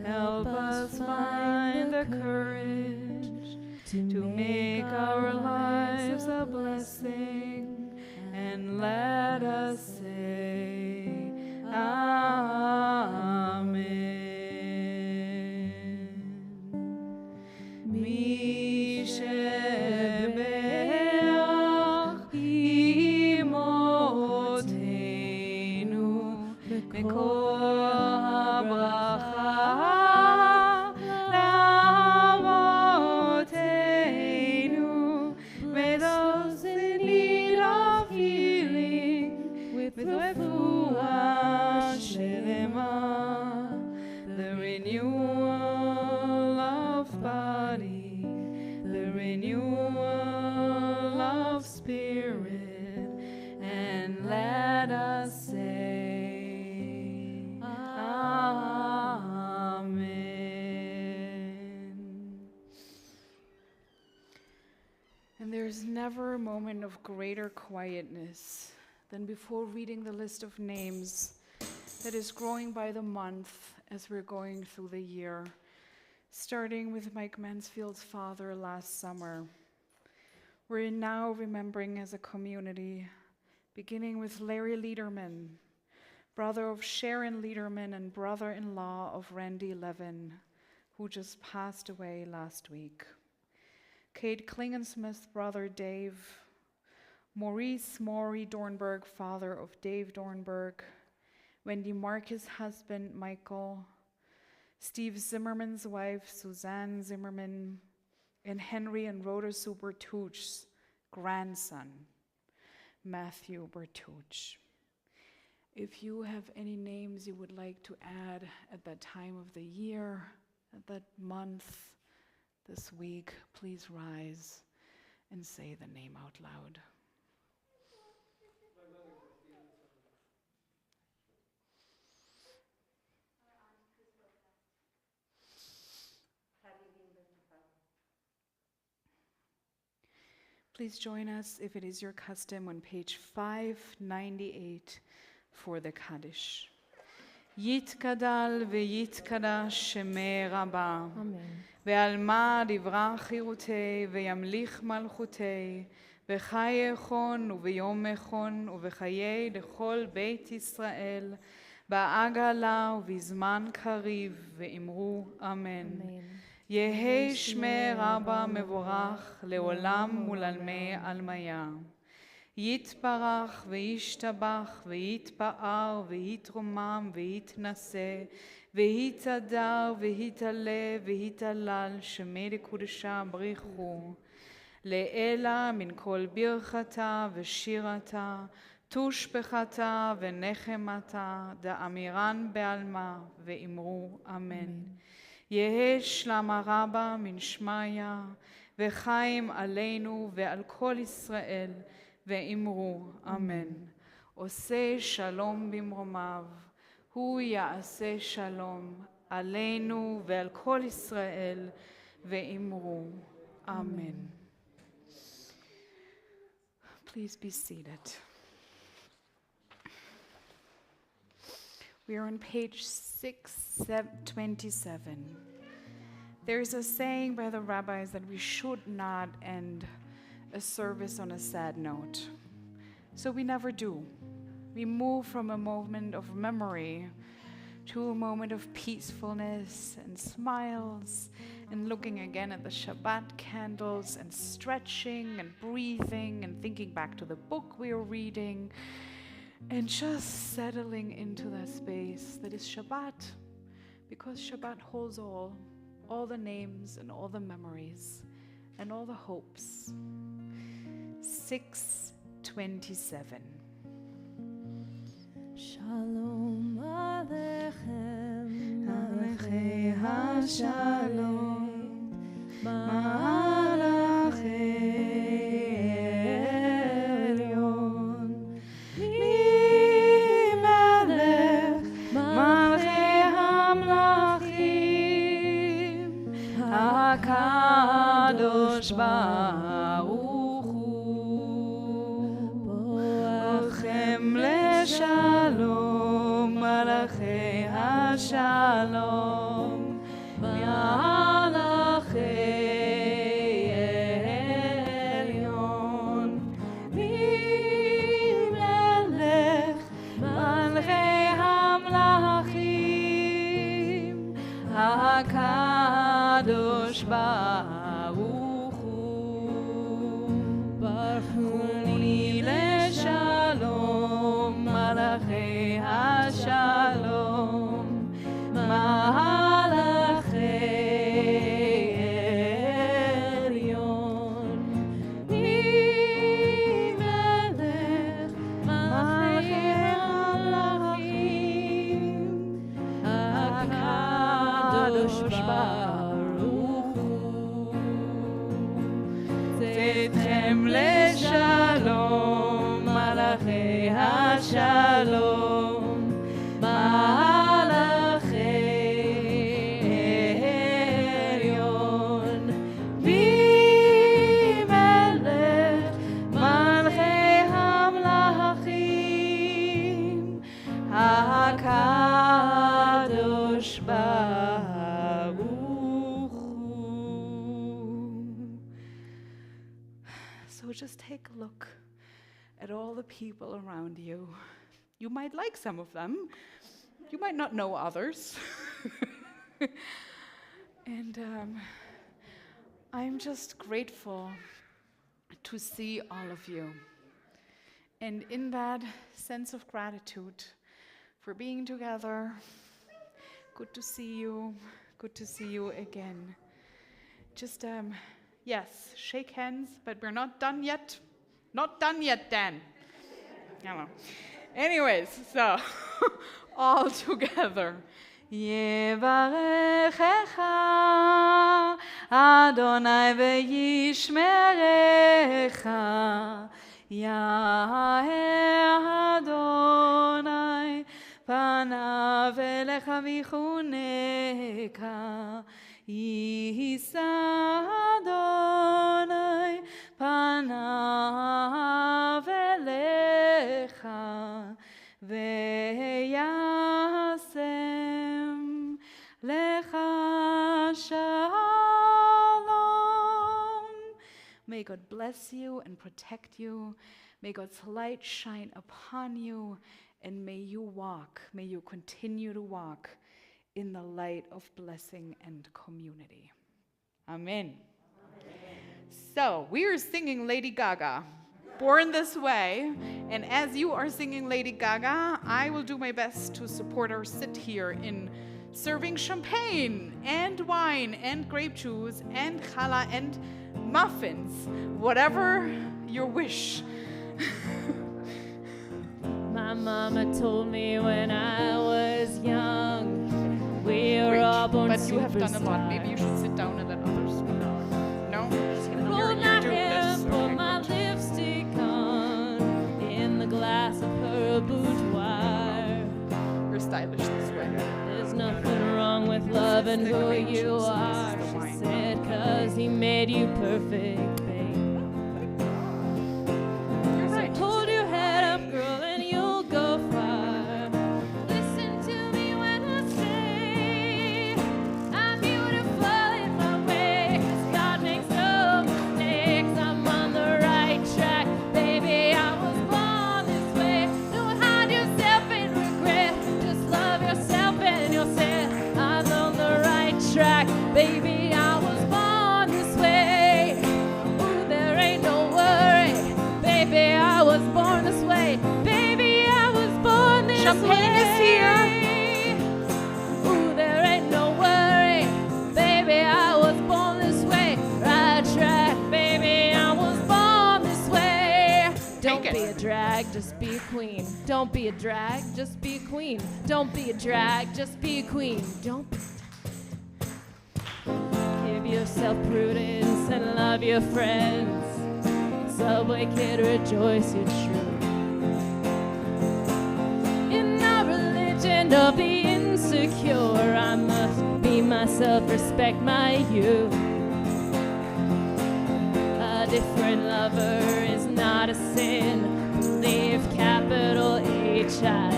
help us find the courage to make our lives a blessing, and let us say Amen. Mishebeach imotenu mekor habracha lavotenu. May those in need of healing with refuah shelema, the renewal of body, the renewal of spirit, and let us say Amen. And there's never a moment of greater quietness than before reading the list of names that is growing by the month as we're going through the year, starting with Mike Mansfield's father last summer. We're now remembering as a community, beginning with Larry Lederman, brother of Sharon Lederman and brother-in-law of Randy Levin, who just passed away last week. Kate Klingensmith's brother Dave, Maurice Maury Dornberg, father of Dave Dornberg, Wendy Marcus' husband Michael, Steve Zimmerman's wife Suzanne Zimmerman, and Henry and Rhoda Sue Bertuch's grandson, Matthew Bertuch. If you have any names you would like to add at that time of the year, at that month, this week, please rise and say the name out loud. Please join us, if it is your custom, on page 598 for the Kaddish. Yitkadal v'yitkadash shemei Rabba. Amen. ועלמא דברה חירותי וימליך מלכותי בחי יכון וביום מכון ובחיי לכל בית ישראל בעגלה ובזמן קריב ואמרו אמן. יהי שמי רבא מבורך לעולם ולעלמי עלמיה. יתברך וישתבח ויתפאר ויתרומם ויתנשא ויתהדר ויתעלה ויתהלל שמי לקודשה בריחו. לאלה מן כל ברכתה ושירתה תושבחתה ונחמתה דאמירן בעלמה ואמרו אמן. יהא שלמה רבה מן שמיא וחיים עלינו ועל כל ישראל ואמרו אמן. עושה שלום במרומיו הוא יעשה שלום עלינו ועל כל ישראל ואמרו אמן. Please be seated. We are on page 627. There's a saying by the rabbis that we should not end a service on a sad note. So we never do. We move from a moment of memory to a moment of peacefulness and smiles and looking again at the Shabbat candles and stretching and breathing and thinking back to the book we are reading and just settling into that space that is Shabbat, because Shabbat holds all the names and all the memories and all the hopes. 627. Shalom Aleichem, Malachei HaShalom, Malachei Elyon, Mi-Melech, Malachei HaMlachim, HaKadosh Baruch Hu, Boachem Shalom, Malachei HaShalom, Malachei Elyon, Mi-Melech, Malachei HaMlachim, HaKadosh Baruch Hu, Baruchuni leshalom, Malachei HaShalom, Malachei Elyon, Mi-Melech, Malachei HaMlachim, HaKadosh Baruch Hu, Tzedchem leshalom, Malachei HaShalom, Malachei Elyon, Mi-Melech, Malachei HaMlachim, HaKadosh Baruch Hu. So just take a look at all the people around you. You might like some of them. You might not know others. And I'm just grateful to see all of you. And in that sense of gratitude for being together, good to see you again. Just, yes, shake hands, but we're not done yet. Not done yet, Dan. Hello. Anyways, so all together. Yevarechecha Adonai ve'yishmerecha, Yaher Adonai panav elecha vichuneka, Yisa Adonai panav elecha ve'yasem lecha shalom. May God bless you and protect you. May God's light shine upon you, and may you continue to walk in the light of blessing and community. Amen. So, we are singing Lady Gaga. born this way, and as you are singing Lady Gaga, I will do my best to support our sit here in serving champagne and wine and grape juice and challah and muffins, whatever your wish. My mama told me when I was young, we are all born But you have done a lot. Maybe you should sit down and let others speak. No? Roll my do hair, this. put Okay, my good. lipstick on in the glass of her boudoir. You're stylish this way. There's nothing wrong with loving the who grape you juice, and are, this is the she wine. said, 'cause he made you perfect, babe. You're So right. hold your head up, girl, and you'll go far. Listen to me when I say I'm beautiful in my way, 'cause God makes no mistakes. I'm on the right track, baby. I was born this way. Don't hide yourself in regret. Just love yourself and you'll say I'm on the right track, baby. I was born this way. Ooh, there ain't no worry, baby. I was born this way, baby. I was born this way. Champagne is here. Ooh, there ain't no worry, baby. I was born this way. Right track, baby. I was born this way. Don't Take it. be a drag, just be a queen. Don't be a drag, just be a queen. Don't be a drag, just be a queen. Don't be. Give yourself prudence and love your friends. Subway kid, rejoice, you're true. In our religion of the insecure, I must be myself, respect my you. A different lover is not a sin. Believe capital H-I.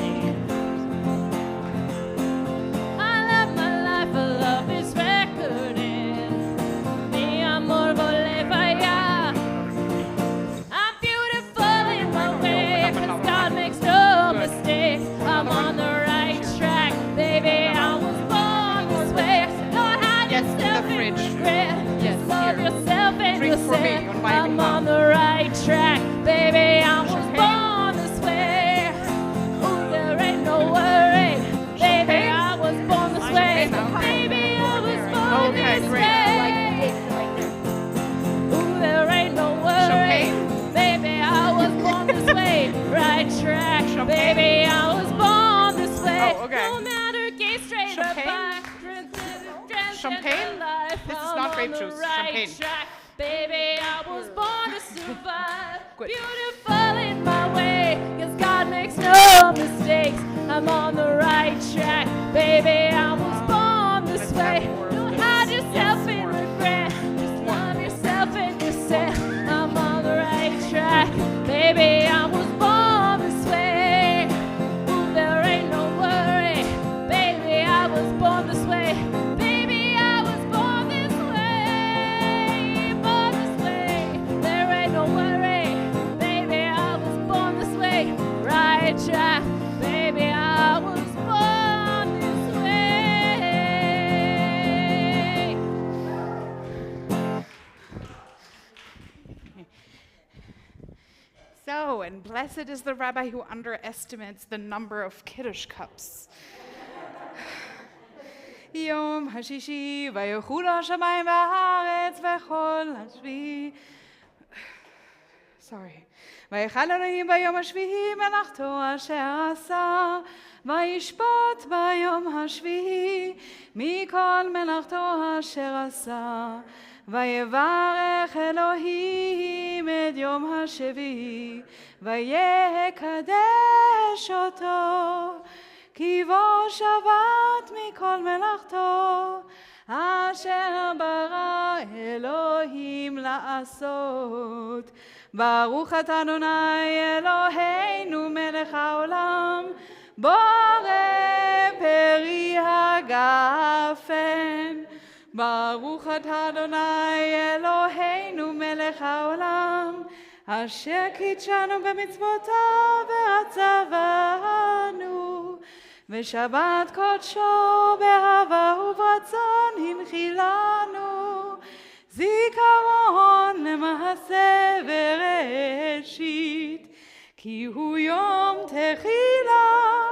I love my life, I love this record, and mi amor vole vaya. I'm beautiful in my way, 'cause God makes no mistake. I'm on the right track, baby. I was born this way. Don't hide Yes, in the yourself in fridge. regret. Yes, Just love here. yourself and Drink you'll for me, say on my I'm behalf. on the right track, baby. I was Champagne. born this way. Ooh, there ain't no worry, baby. I was born this way, Champagne. baby. I was born Okay, this great. way. Ooh, there ain't no worry, Champagne. baby. I was born this way. Right track, Champagne. baby. I was born this way. Oh, okay. No matter gay, straight, or Champagne. black, transgender Champagne? life, This is I'm not on grape the juice. right Champagne. track, baby. I was born to survive. Good. Beautiful in my way, 'cause God makes no mistakes. I'm on the right track, baby. I was born this Let's way. have more of Don't this. hide yourself Yes, in more. regret. Just love yourself and yourself. I'm on the right track, baby. I was born this way. Ooh, there ain't no worry, baby. I was born this way, baby. I was born this way, born this way. There ain't no worry, baby. I was born this way, right track, baby. I was born this way. So, and blessed is the rabbi who underestimates the number of Kiddush cups. Yom HaShishi vayechulu hashamayim v'haaretz v'chol hashvi. Sorry. ויכל אלוהים ביום השביעי מלאכתו אשר עשה, וישפוט ביום השביעי מכל מלאכתו אשר עשה. ויברך אלוהים את יום השביעי, ויקדש אותו, כי בו שבת מכל מלאכתו, אשר ברא אלוהים לעשות. ברוך אתה אדוני אלוהינו מלך העולם, בורא פרי הגפן. ברוך אתה אדוני אלוהינו מלך העולם, אשר קידשנו במצוותיו וציוונו, ושבת קודשו באהבה וברצון הנחילנו. זיכרון למעשה בראשית, כי הוא יום תחילה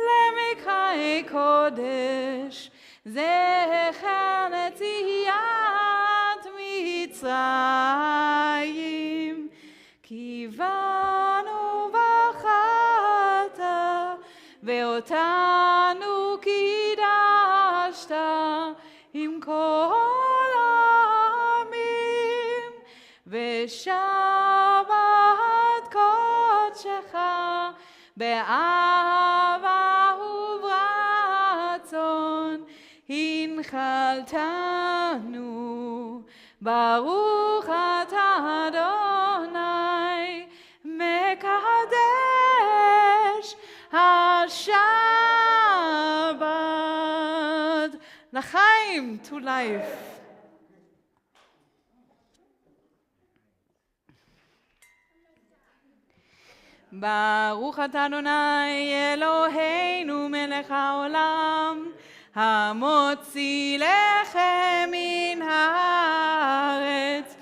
למקראי קודש, זכר נציאת מצרים, כי בנו בחרת ואותנו קידשת עם כל העמים, ושבת קודשך באהבה וברצון הנחלתנו. ברוך אתה אדוני מקדש השבת. לחיים, to life. ברוך אתה אדוני אלוהינו מלך העולם, המוציא לחם מן הארץ.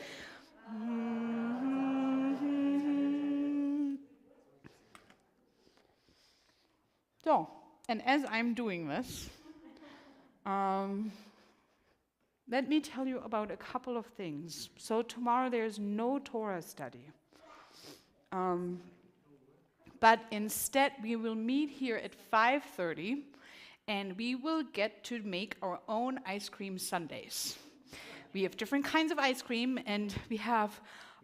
So, and as I'm doing this, let me tell you about a couple of things. So tomorrow there's no Torah study. But instead we will meet here at 5:30 and we will get to make our own ice cream sundaes. We have different kinds of ice cream and we have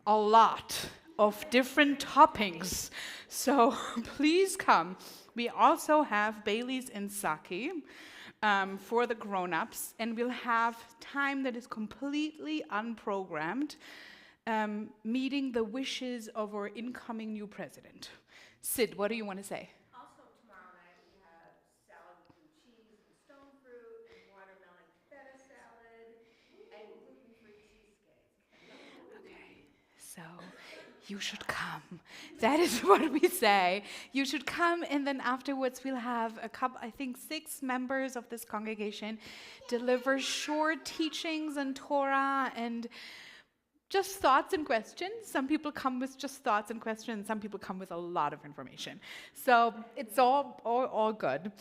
a lot of different toppings. So please come. We also have Bailey's and sake for the grown-ups, and we'll have time that is completely unprogrammed, meeting the wishes of our incoming new president. Sid, what do you want to say? Also, tomorrow night we have salad with blue cheese and stone fruit and watermelon feta salad and gluten-free cheesecake. Okay, so you should come. That is what we say. You should come, and then afterwards we'll have a couple, I think 6 members of this congregation deliver short teachings on Torah and just thoughts and questions. Some people come with just thoughts and questions. Some people come with a lot of information. So it's all good.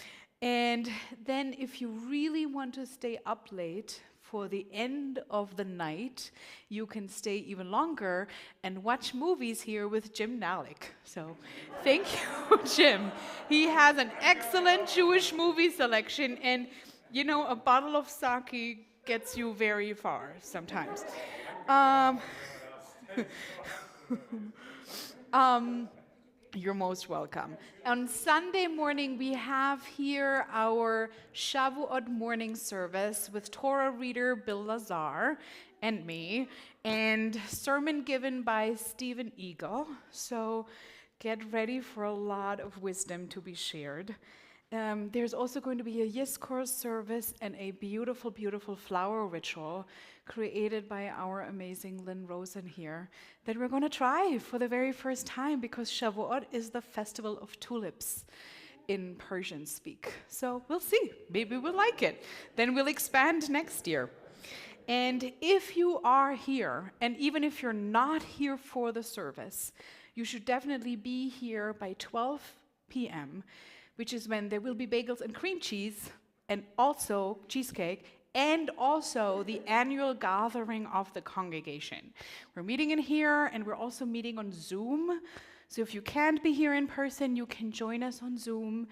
And then if you really want to stay up late for the end of the night, you can stay even longer and watch movies here with Jim Nalik. So thank you, Jim. He has an excellent Jewish movie selection, and you know, a bottle of sake gets you very far sometimes. You're most welcome. On Sunday morning, we have here our Shavuot morning service with Torah reader Bill Lazar and me, and sermon given by Stephen Eagle. So get ready for a lot of wisdom to be shared. There's also going to be a Yizkor service and a beautiful, beautiful flower ritual created by our amazing Lynn Rosen here that we're going to try for the very first time, because Shavuot is the festival of tulips in Persian speak. So we'll see. Maybe we'll like it. Then we'll expand next year. And if you are here, and even if you're not here for the service, you should definitely be here by 12 p.m., which is when there will be bagels and cream cheese, and also cheesecake, and also the annual gathering of the congregation. We're meeting in here, and we're also meeting on Zoom. So if you can't be here in person, you can join us on Zoom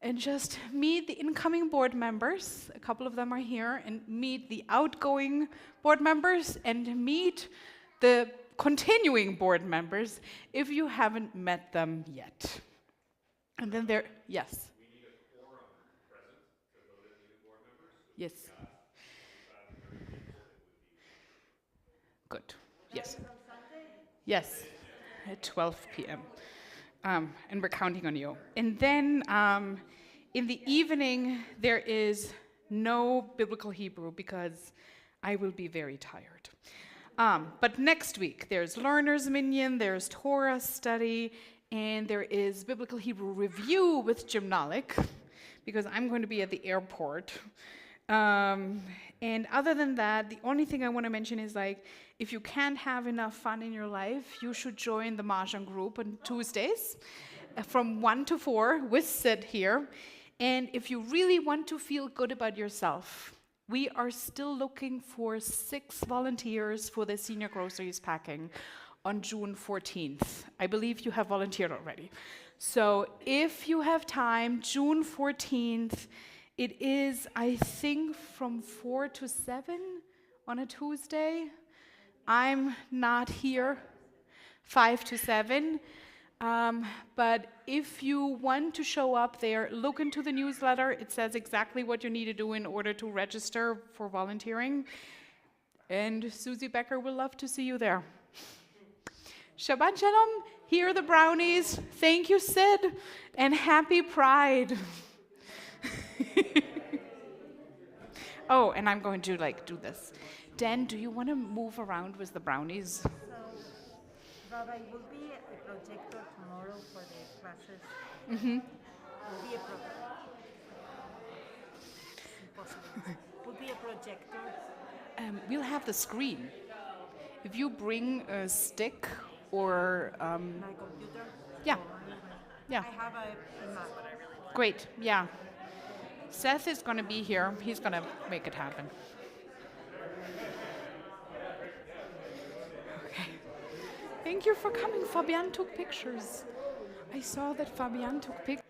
and just meet the incoming board members. A couple of them are here, and meet the outgoing board members, and meet the continuing board members if you haven't met them yet. And then there, yes. We need a quorum present to vote in new board members. So Yes. we've got 30 people, it would be Good. Yes. Yes. At 12 p.m. And we're counting on you. And then in the evening, there is no biblical Hebrew because I will be very tired. But next week, there's Learner's Minyan, there's Torah study, and there is Biblical Hebrew Review with Jim Nalik, because I'm going to be at the airport And other than that, the only thing I want to mention is like, if you can't have enough fun in your life, you should join the Mahjong group on Tuesdays from 1 to 4 with Sid here. And if you really want to feel good about yourself, we are still looking for 6 volunteers for the senior groceries packing on June 14th. I believe you have volunteered already. So if you have time, June 14th, it is, I think, from 4 to 7 on a Tuesday. I'm not here, 5 to 7. But if you want to show up there, look into the newsletter. It says exactly what you need to do in order to register for volunteering. And Susie Becker will love to see you there. Shabbat Shalom. Here are the brownies. Thank you, Sid. And happy Pride. Oh, and I'm going to do this. Dan, do you want to move around with the brownies? So, Rabbi, will be a projector tomorrow for the classes? Mm-hmm. Will be a impossible. Will be a projector? We'll have the screen. If you bring a stick or... My computer? Yeah. Yeah. I have a Mac. Great, yeah. Seth is going to be here. He's going to make it happen. Okay. Thank you for coming. Fabian took pictures. I saw that Fabian took pictures.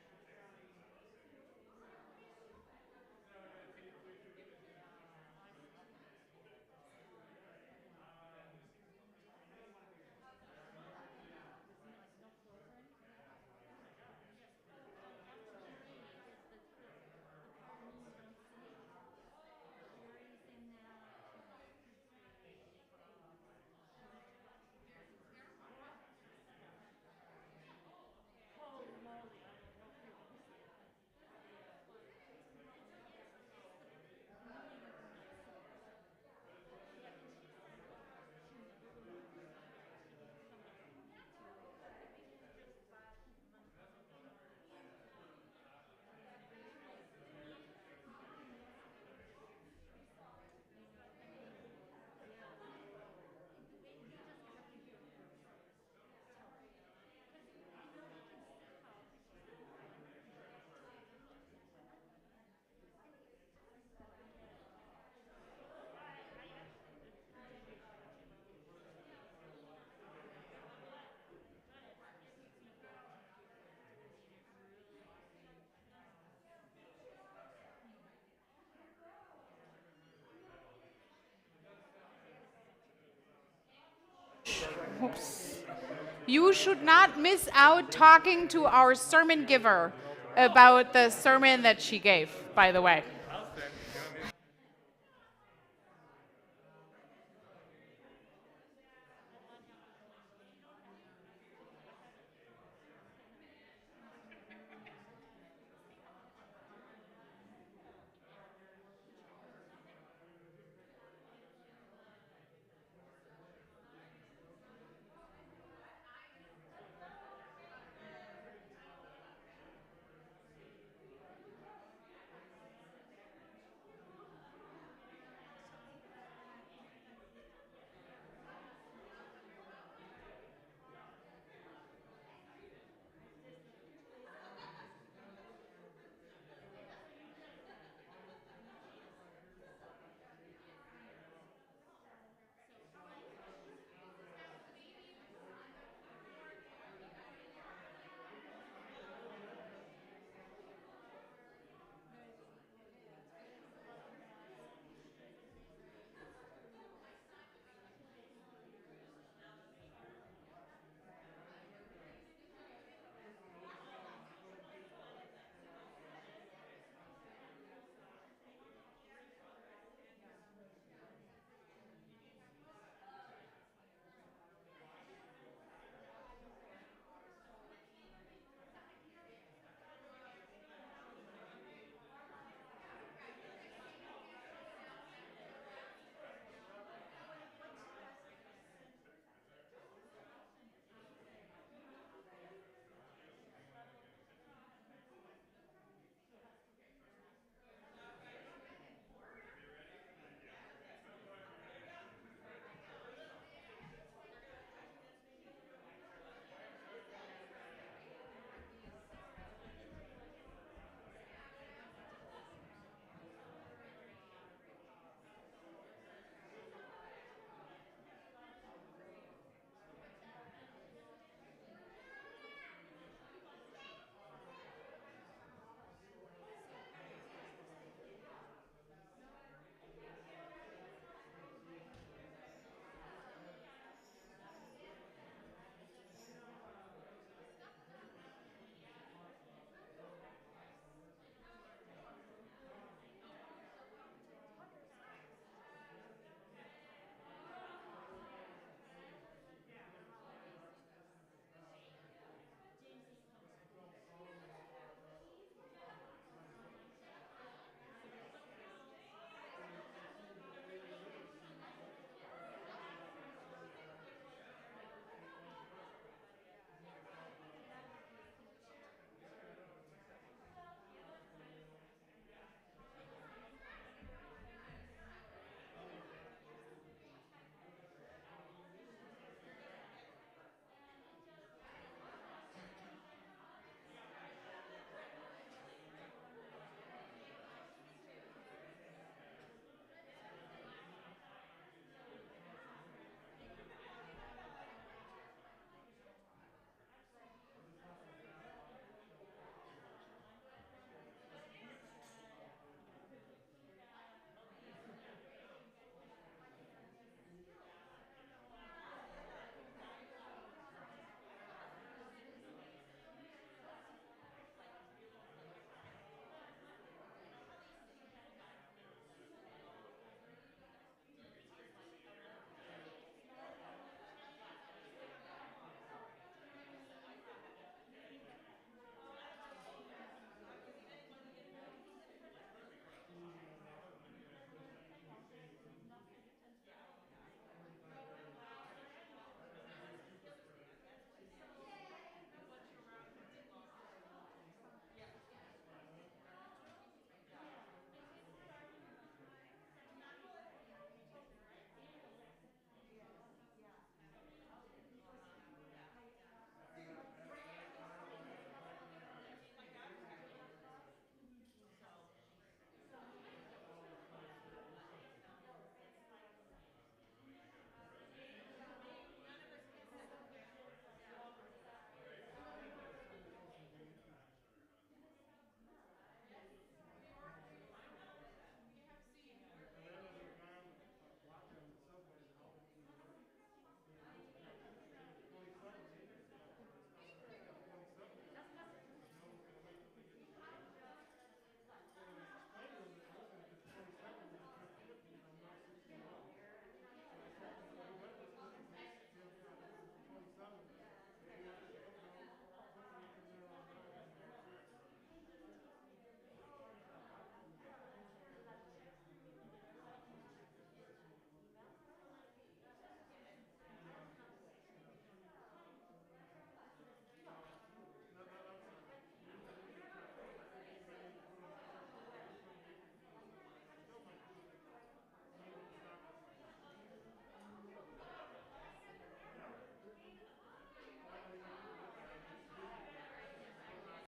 Oops. You should not miss out talking to our sermon giver about the sermon that she gave, by the way.